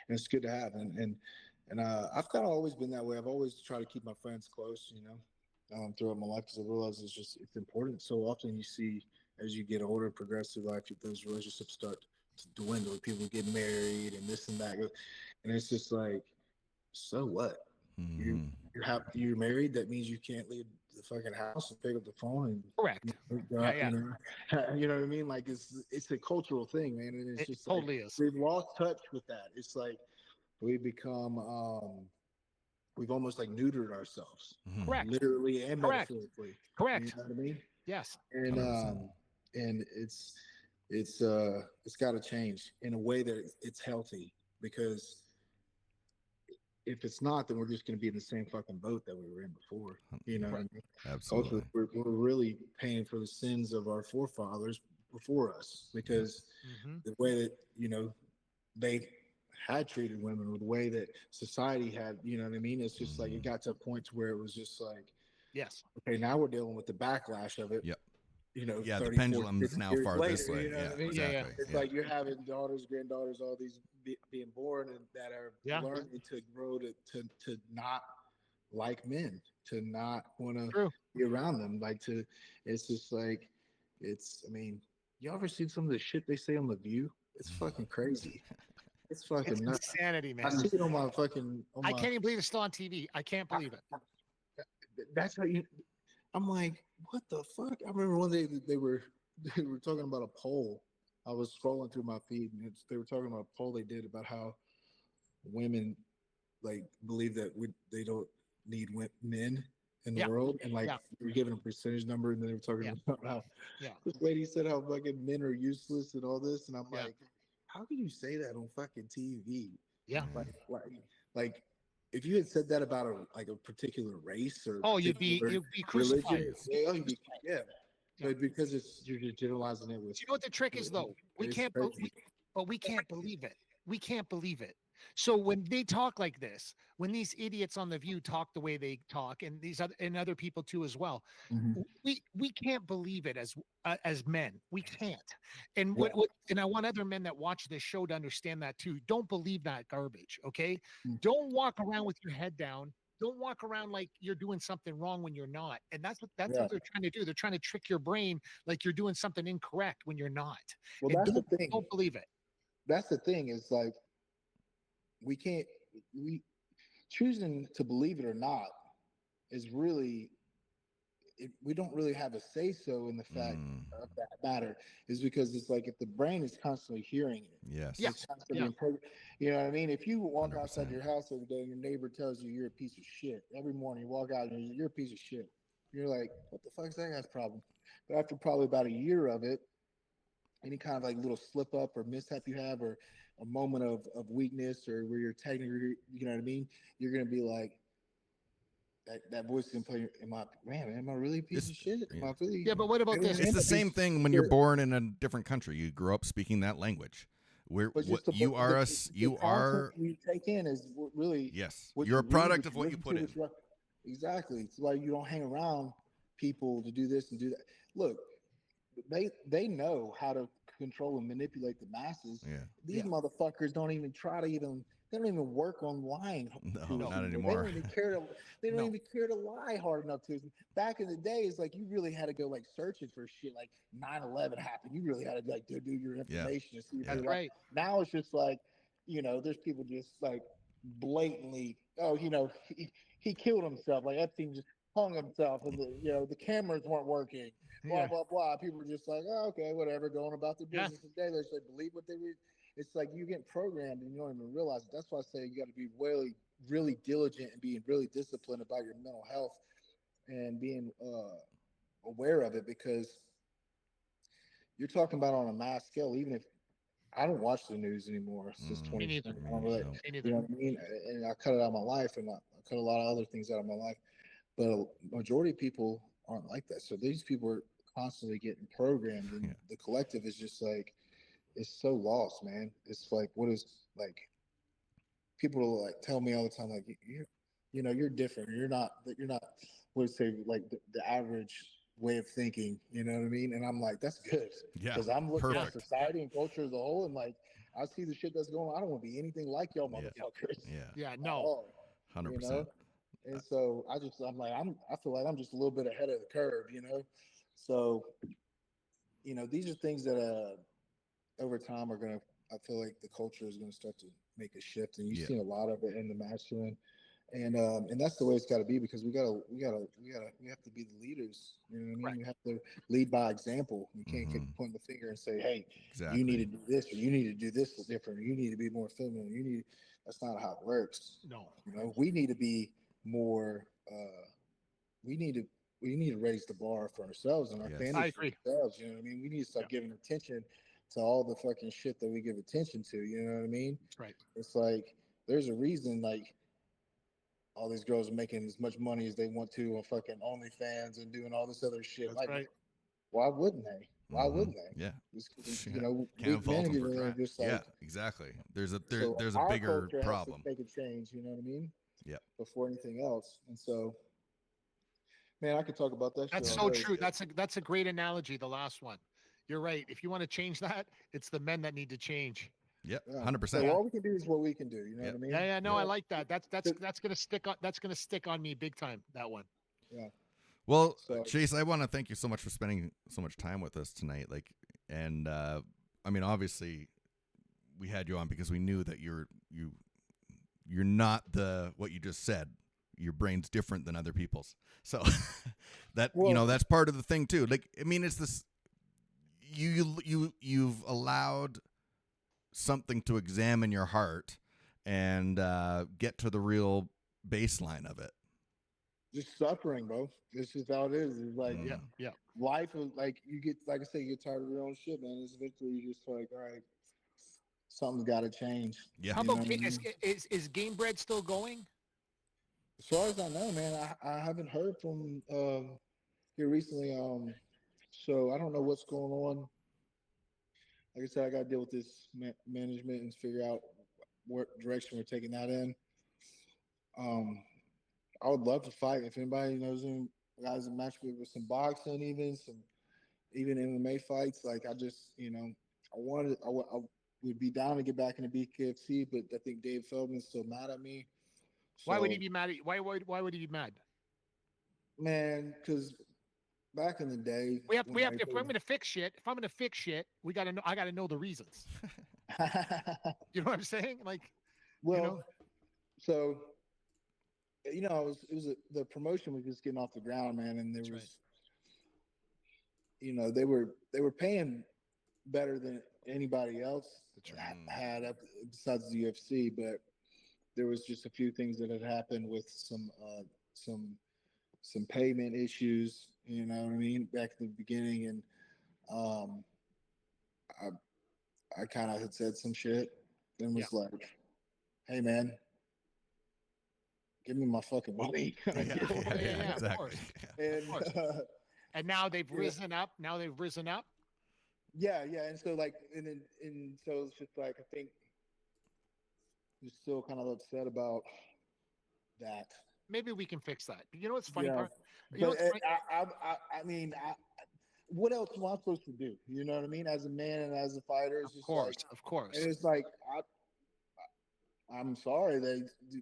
and it's good to have. And I've kind of always been that way. I've always tried to keep my friends close. You know, throughout my life, because I realize it's important. So often you see as you get older, progress through life, those relationships start to dwindle. People get married and this and that, and it's just like, so what? You're married. That means you can't leave the fucking house and pick up the phone and Correct. Yeah. You know what I mean? Like it's a cultural thing, man, and it's It just totally like, is. we've lost touch with that. It's like we become we've almost like neutered ourselves, Correct. literally and Correct. metaphorically. Correct. You know what I mean? Yes. And 100%. and it's got to change in a way that it's healthy, because if it's not, then we're just going to be in the same fucking boat that we were in before. You know what I mean? Absolutely. Also, we're really paying for the sins of our forefathers before us, because the way that, you know, they had treated women, or the way that society had, you know what I mean? It's just like it got to a point to where it was just like, Yes. okay, now we're dealing with the backlash of it. Yep. You know, Yeah, 30, the pendulum 40, is now 50 far years this later, way. you know Yeah, what I mean? exactly. It's like you're having daughters, granddaughters, all these being born, and that are learning to grow to not like men, to not want to be around them. Like it's just like, I mean, you ever seen some of the shit they say on The View? It's fucking crazy. It's fucking It's nuts. insanity, man. I see it on my fucking. I can't even believe it's still on TV. I can't believe it. That's how you. I'm like, what the fuck? I remember one day they were talking about a poll. I was scrolling through my feed, and they were talking about a poll they did about how women like believe that they don't need men in the world, and like they were giving a percentage number, and then they were talking about how this lady said how fucking men are useless and all this, and I'm like, how can you say that on fucking TV? Yeah. Like if you had said that about a particular race or you'd be crucified. religion, but because you're generalizing it with. Do you know what the trick is, though? We can't believe it. We can't believe it. So when they talk like this, when these idiots on The View talk the way they talk, and these other people too as well, we can't believe it as men. We can't. And and I want other men that watch this show to understand that too. Don't believe that garbage. Okay. Don't walk around with your head down. Don't walk around like you're doing something wrong when you're not. And that's what they're trying to do. They're trying to trick your brain like you're doing something incorrect when you're not. Well, and that's the thing. Don't believe it. That's the thing. Is like we choosing to believe it or not is really we don't really have a say so in the fact of that matter, is because it's like if the brain is constantly hearing it. Yes. You know what I mean? If you walk 100%. outside your house every day and your neighbor tells you you're a piece of shit, every morning you walk out and you're a piece of shit, you're like, what the fuck's that guy's problem? But after probably about a year of it, any kind of like little slip up or mishap you have, or a moment of weakness or where you're technically, you know what I mean, you're gonna be like that voice can play. Am I really a piece It's of shit? Am yeah. I really? Yeah, but what about You know this? what I It's mean? the same thing when you're born in a different country. You grow up speaking that language. Where But what just the you content are you take in is really yes. what You're you a read, product what of you what you listen put to, in. exactly. It's why you don't hang around people to do this and do that. Look, they know how to control and manipulate the masses. Yeah. These Yeah. motherfuckers don't even try to even they don't even work online No, to not people. anymore. They don't No. even care to lie hard enough to. Back in the days, like you really had to go like searching for shit. Like 9/11 happened, you really had to like do your Yeah. information to see if Yeah. you're That's right. right. Now it's just like, there's people just like blatantly, oh, he killed himself. Like Epstein just hung himself, and the cameras weren't working. Blah Yeah. blah blah. People are just like, oh, okay, whatever, going about their Yeah. business today. They say believe what they read. It's like you get programmed and you don't even realize it. That's why I say you got to be really, really diligent and being really disciplined about your mental health and being aware of it, because you're talking about on a mass scale. Even if I don't watch the news anymore since Mm, Me neither. 2020, I don't really, no. Me you neither. know what I mean. And I cut it out of my life, and I cut a lot of other things out of my life. But a majority of people aren't like that. So these people are constantly getting programmed, and Yeah. the collective is just like it's so lost, man. It's like what is like people will like tell me all the time, like you're different. You're not what would say like the average way of thinking. You know what I mean? And I'm like, that's good Yeah. because I'm looking at Perfect. society and culture as a whole, and like I see the shit that's going on. I don't want to be anything like y'all Yeah. motherfuckers Yeah. Yeah. at No. all. You 100%. know? And so I feel like I'm just a little bit ahead of the curve. So, these are things that over time are gonna I feel like the culture is gonna start to make a shift, and you've Yeah. seen a lot of it in the masculine, and that's the way it's got to be, because we have to be the leaders. You know what I mean? Correct. We have to lead by example. You can't keep Mm-hmm. pointing the finger and say, hey, you need Exactly. to do this, or you need to do this different, or you need to be more feminine. That's not how it works. No. We need to be more we need to we need to raise the bar for ourselves and our Yes. I families for agree. ourselves. You know what I mean? We need to Yeah. start giving attention to all the fucking shit that we give attention to. You know what I mean? Right. It's like there's a reason like all these girls are making as much money as they want to on fucking OnlyFans and doing all this other shit. That's Like, right. why wouldn't they? Why Mm-hmm. wouldn't they? Yeah. Just 'cause, Yeah. Can't weak fault men them get for in there trying. just Yeah. like Exactly. so. There's a Our bigger culture has to problem. make a change. You know what I mean? Yep. Before anything else, and so man, I could talk about that shit That's all so day. true. That's a great analogy. The last one. You're right. If you want to change that, it's the men that need to change. Yep. Yeah. 100%. So Yeah. all we can do is what we can do. You know Yep. what I mean? Yeah. Yeah. No, Yeah. I like that. That's So- gonna stick on. That's gonna stick on me big time. That one. yeah. Well, So Chase, I want to thank you so much for spending so much time with us tonight. And I mean, obviously, we had you on because we knew that you're not what you just said. Your brain's different than other people's. So that's part of the thing too. Like, I mean, it's this. You've allowed something to examine your heart and get to the real baseline of it. just suffering, bro. This is how it is. It's like Yeah. Yeah. life is like you get, like I say, you get tired of your own shit, man. It's eventually you just like, all right, something's got to change. Yeah. How You know about what I mean? is Game Bread still going? As far as I know, man, I haven't heard from here recently. So I don't know what's going on. Like I said, I got to deal with this management and figure out what direction we're taking that in. Um, I would love to fight if anybody knows any guys that match me with some boxing, even MMA fights. Like I just, I would be down to get back into BKFC, but I think Dave Feldman's still mad at me. Why would So, he be mad? Why would he be mad? man, because back in the day, We have if I'm gonna fix shit, we gotta know. I gotta know the reasons. You know what I'm saying? Like, well, so the promotion was just getting off the ground, man, and there That's was, they were paying better than anybody else That's right. had up besides the UFC, but there was just a few things that had happened with some payment issues, you know what I mean, back in the beginning, and I kind of had said some shit, and was like, "Hey, man, give me my fucking money." Yeah, exactly. of course. Yeah. And Of course. And now they've risen up. Now they've risen up. yeah, and so like, and so it's just like I think you're still kind of upset about that. Maybe we can fix that. You know what's funny Yeah, part? You know but what's funny? I mean, what else am I supposed to do? You know what I mean? As a man and as a fighter, it's just like, Of course. and it's like I'm sorry that you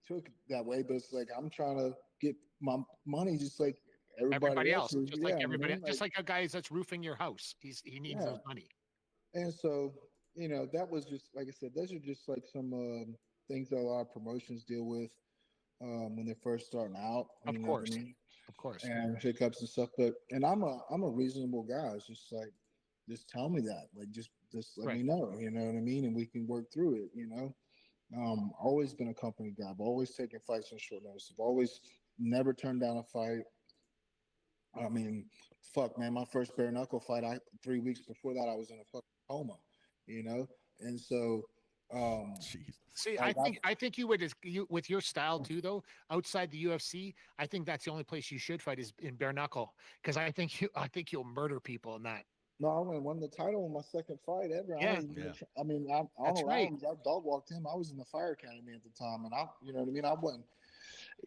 took it that way, but it's like I'm trying to get my money just like everybody else is. Just Yeah, like everybody, man, just like a guy that's roofing your house. He needs yeah. his money. And so, that was just like I said, those are just like some things that a lot of promotions deal with when they're first starting out. Of You know what course. I mean? Of course. And hiccups and stuff. But I'm a reasonable guy. It's just like, just tell me that. Like just let me know. You know what I mean? And we can work through it. Always been a company guy. I've always taken fights on short notice. I've always never turned down a fight. I mean, fuck, man, my first bare knuckle fight, 3 weeks before that, I was in a fucking coma, and so, Jeez. See, like I think you would with your style too, though. Outside the UFC, I think that's the only place you should fight is in bare knuckle, because I think you'll murder people in that. no, I won the title in my second fight ever. Yeah. I mean, I That's right. I dog walked him. I was in the fire academy at the time, and you know what I mean. I wasn't,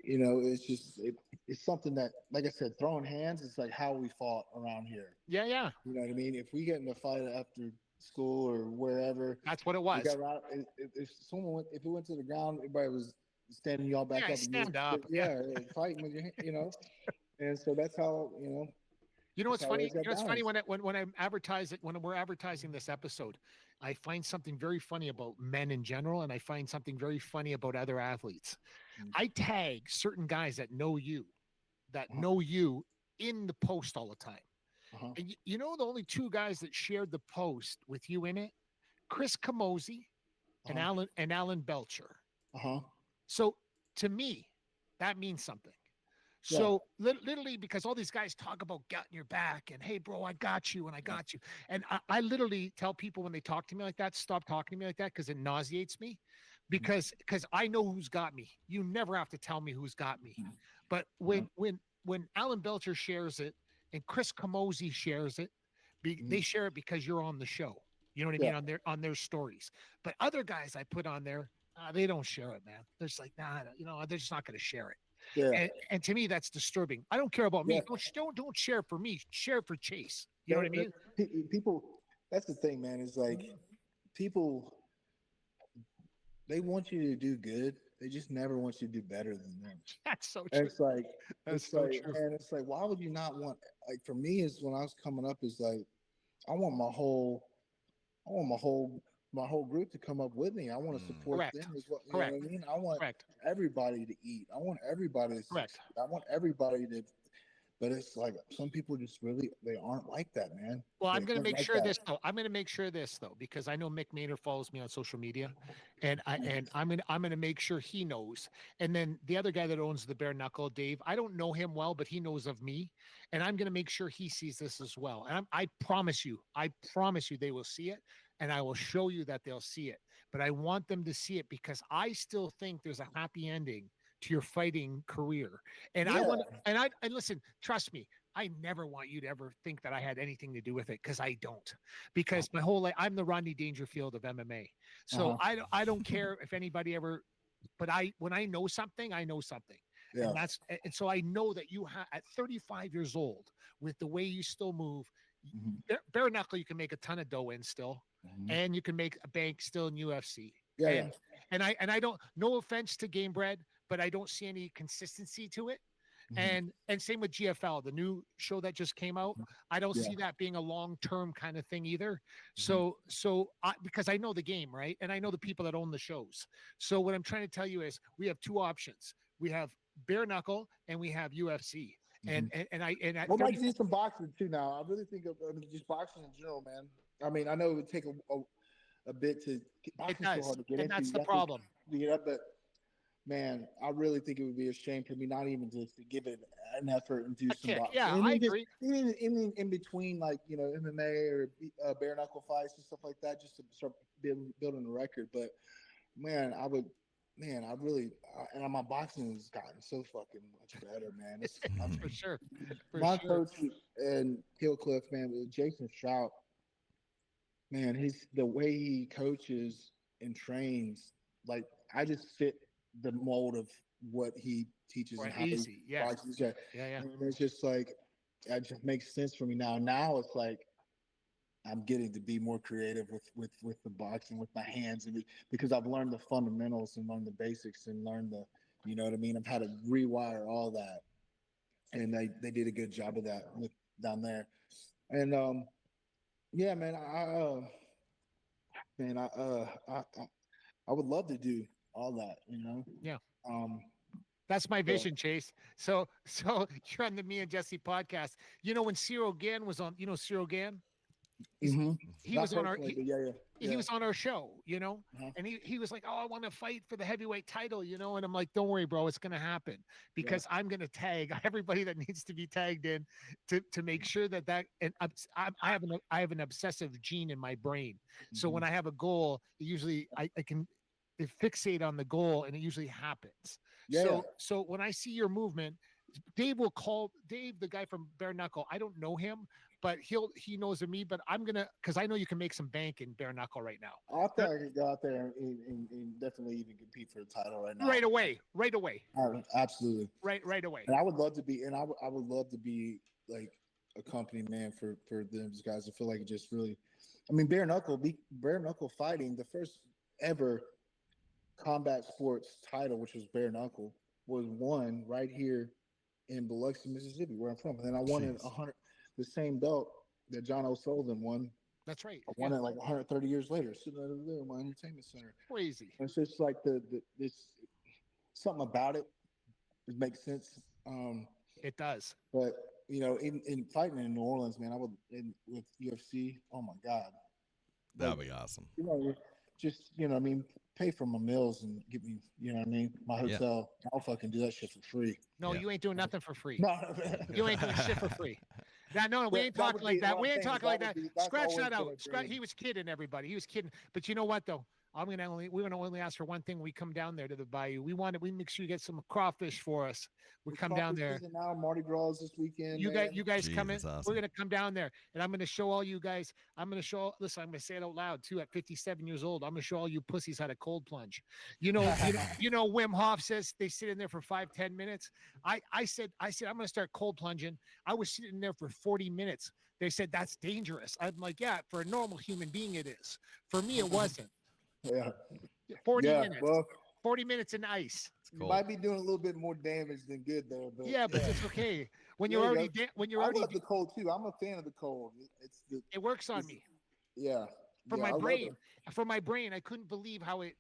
it's just it's something that, like I said, throwing hands is like how we fought around here. Yeah, yeah. You know what I mean? If we get in a fight after school or wherever, That's what it was. If it went to the ground, everybody was standing y'all back up. Stand up. Yeah, fighting with and so that's how You know what's funny? You know what's funny balance. when I advertise it, when we're advertising this episode, I find something very funny about men in general, and I find something very funny about other athletes. I tag certain guys that know you in the post all the time. And you know the only two guys that shared the post with you in it? Chris Camozzi and Alan Belcher. So to me, that means something. So literally, because all these guys talk about getting your back and, hey, bro, I got you and I got you. And I literally tell people when they talk to me like that, stop talking to me like that, because it nauseates me, because I know who's got me. You never have to tell me who's got me. But when Alan Belcher shares it and Chris Camozzi shares it, they share it because you're on the show. You know what I mean? On their stories. But other guys I put on there, they don't share it, man. They're just like, nah, they're just not going to share it. Yeah. And to me, that's disturbing. I don't care about me. Don't share for me. Share for Chase. You know what I mean? People, that's the thing, man. Is like people, they want you to do good. They just never want you to do better than them. That's so true. And it's like, true. And it's like, why would you not want? Like for me, is when I was coming up, is like, I want my whole group to come up with me. I want to support them as well. You know what I mean? I want everybody to eat. I want everybody to succeed. I want everybody to, but it's like some people just really, they aren't like that, man. Well, I'm going to make sure this though. I'm going to make sure this though, because I know Mick Maynard follows me on social media, and I'm going to make sure he knows. And then the other guy that owns the bare knuckle, Dave, I don't know him well, but he knows of me, and I'm going to make sure he sees this as well. And I promise you, they will see it. And I will show you that they'll see it. But I want them to see it because I still think there's a happy ending to your fighting career. And I listen, trust me, I never want you to ever think that I had anything to do with it, because I don't. Because my whole life, I'm the Rodney Dangerfield of MMA. So I don't care if anybody ever, but when I know something, I know something. Yeah. And so I know that you at 35 years old, with the way you still move, bare knuckle, you can make a ton of dough in still. And you can make a bank still in UFC. And I don't, no offense to Game Bread, but I don't see any consistency to it. And same with GFL, the new show that just came out. I don't see that being a long-term kind of thing either. So because I know the game, right? And I know the people that own the shows. So what I'm trying to tell you is we have two options. We have bare knuckle and we have UFC. And I might do some boxing too now. I really think just boxing in general, man. I mean, I know it would take a bit to get boxing so hard to get into. That's the problem. But man, I really think it would be a shame for me not even to give it an effort and do A some kick. boxing. Yeah, And I then just agree. in between, like, you know, MMA or bare knuckle fights and stuff like that, just to start building a record. But man, I really, and my boxing has gotten so fucking much better, man. For sure. For My sure. coach in Hillcliff, man, was Jason Strout. Man, the way he coaches and trains, like I just fit the mold of what he teaches and Right. how he Easy. Yeah. boxes. Yeah. Yeah. And it's just like it just makes sense for me now. Now it's like I'm getting to be more creative with the boxing with my hands, and because I've learned the fundamentals and learned the basics and learned the, you know what I mean. I've had to rewire all that, and they did a good job of that down there. And yeah, man, man, I would love to do all that, you know. Yeah. Um, That's my so, vision, Chase. So you're on the Me and Jesse podcast. You know when Cyril Gann was on, you know Cyril Gann? mm-hmm. He Not was on our personally, but yeah. he was on our show, you know, Uh-huh. and he was like, "Oh, I want to fight for the heavyweight title," you know, and I'm like, "Don't worry, bro, it's gonna happen because I'm gonna tag everybody that needs to be tagged in to make sure that and I have an obsessive gene in my brain, so when I have a goal, usually I can fixate on the goal and it usually happens. Yeah. So when I see your movement, Dave will call Dave, the guy from Bare Knuckle. I don't know him, but he knows of me. But I'm gonna because I know you can make some bank in Bare Knuckle right now. I think I could go out there and definitely even compete for the title right now. Right away. Absolutely. Right away. And I would love to be, I would love to be like a company man for those guys. I feel like it just really, I mean, bare knuckle fighting, the first ever combat sports title, which was bare knuckle, was won right here in Biloxi, Mississippi, where I'm from. And then I won it the same belt that John O'Sullivan won. That's right. I won it like 130 years later, sitting over there in my entertainment center. Crazy. And it's just like it's something about it. It makes sense. It does. But you know, in fighting in New Orleans, man, I would with UFC. Oh my God, That'd be awesome. you know, just I mean, pay for my meals and give me, you know what I mean, my hotel. Yeah. I'll fucking do that shit for free. No, you ain't doing nothing for free. No, you ain't doing shit for free. No, we ain't talking like that. We ain't talking like that. Scratch that out. He was kidding, everybody. He was kidding. But you know what though? We're gonna only ask for one thing when we come down there to the bayou. We make sure you get some crawfish for us. We come down there. Now Mardi Gras this weekend. You guys come in. Awesome. We're gonna come down there, and I'm gonna show all you guys. Listen, I'm gonna say it out loud too. At 57 years old, I'm gonna show all you pussies how to cold plunge. You know, Wim Hof says they sit in there for 5-10 minutes. I said I'm gonna start cold plunging. I was sitting there for 40 minutes. They said that's dangerous. I'm like, yeah, for a normal human being it is. For me, it wasn't. Yeah. 40 minutes. Well, 40 minutes in ice. You might be doing a little bit more damage than good though. But but it's okay. When you're I love the cold too. I'm a fan of the cold. It works on me. Yeah. For my brain, I couldn't believe how it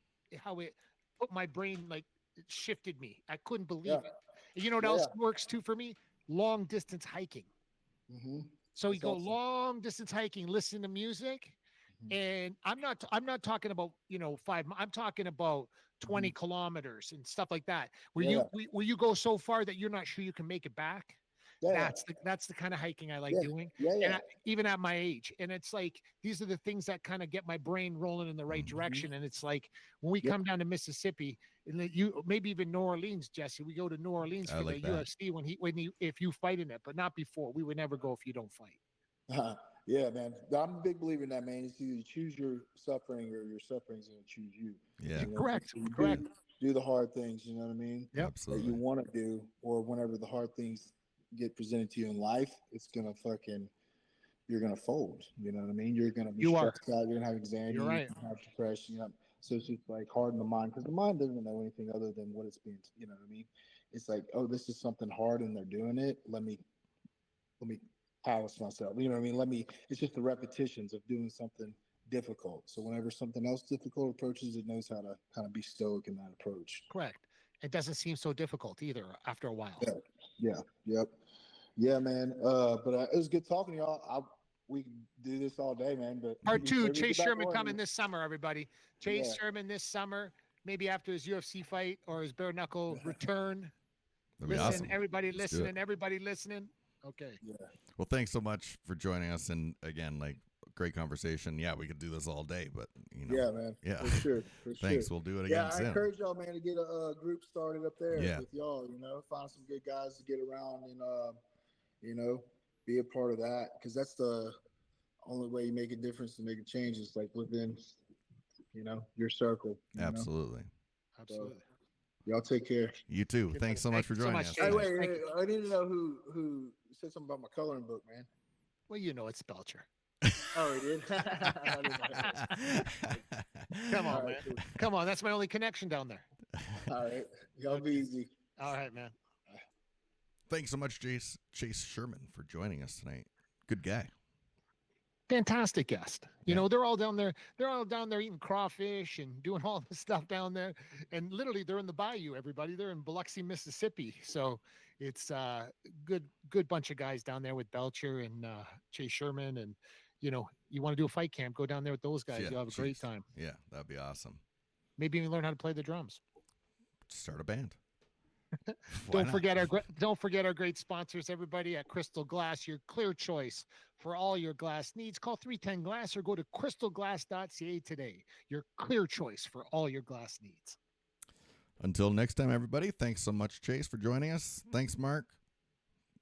put my brain, like it shifted me. I couldn't believe it. And you know what else works too for me? Long distance hiking. Mm-hmm. So you go long distance hiking, listen to music. And I'm not talking about 5. I'm talking about 20 kilometers and stuff like that. Where you go so far that you're not sure you can make it back. Yeah. That's the kind of hiking I like doing. And even at my age. And it's like these are the things that kind of get my brain rolling in the right direction. And it's like when we come down to Mississippi, and maybe even New Orleans, Jesse. We go to New Orleans for the UFC if you fight in it, but not before. We would never go if you don't fight. Yeah, man. I'm a big believer in that, man. It's either you choose your suffering or your suffering's going to choose you. Yeah, you know? Correct. So Correct. Do the hard things, you know what I mean? Yep. Absolutely. That you want to do, or whenever the hard things get presented to you in life, you're going to fold. You know what I mean? You're going to be stressed out. You're going to have anxiety. You're right. You're going to have depression. So it's just like hard in the mind because the mind doesn't know anything other than what it's being, you know what I mean? It's like, oh, this is something hard and they're doing it. Let me palace myself. You know what I mean? It's just the repetitions of doing something difficult. So whenever something else difficult approaches, it knows how to kind of be stoic in that approach. Correct. It doesn't seem so difficult either after a while. Yeah, man. But it was good talking to y'all. We can do this all day, man. But Part 2, Chase Sherman coming this summer, everybody. Chase Sherman this summer. maybe after his UFC fight or his bare knuckle return. That'd be Listen, awesome. everybody Let's do it. listening. Okay. Yeah. Well, thanks so much for joining us. And again, like, great conversation. Yeah, we could do this all day, but Yeah, man. Yeah. For sure. For Thanks. sure. We'll do it again Yeah, I soon. encourage y'all, man, to get a group started up there Yeah. with y'all. Find some good guys to get around and be a part of that, because that's the only way you make a difference and make a change is like within your circle. Absolutely. Absolutely. Y'all take care. You too. Okay, Thanks so brother. much for Thank you so joining much, us. Jay. Hey, tonight. wait, I need to know who said something about my coloring book, man. Well, it's Belcher. Oh, he did. I didn't know. Come on, All right, man. cool. Come on. That's my only connection down there. All right, y'all be easy. All right, man. Thanks so much, Chase Sherman, for joining us tonight. Good guy. Fantastic guest. You Yeah. know, they're all down there eating crawfish and doing all this stuff down there. And literally they're in the bayou, everybody. They're in Biloxi, Mississippi. So it's a good bunch of guys down there with Belcher and Chase Sherman. And, you want to do a fight camp, go down there with those guys. Yeah, You'll have a great jeez. time. Yeah, that'd be awesome. Maybe even learn how to play the drums. Start a band. Why Don't not? forget our great sponsors, everybody at Crystal Glass, your clear choice for all your glass needs. Call 310 Glass or go to crystalglass.ca today. Your clear choice for all your glass needs. Until next time, everybody. Thanks so much, Chase, for joining us. Thanks, Mark.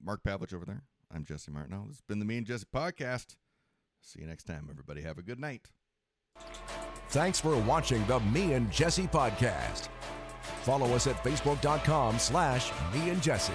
Mark Pavlich over there. I'm Jesse Martineau. This has been the Me and Jesse podcast. See you next time, everybody. Have a good night. Thanks for watching the Me and Jesse podcast. Follow us at facebook.com/Me and Jesse.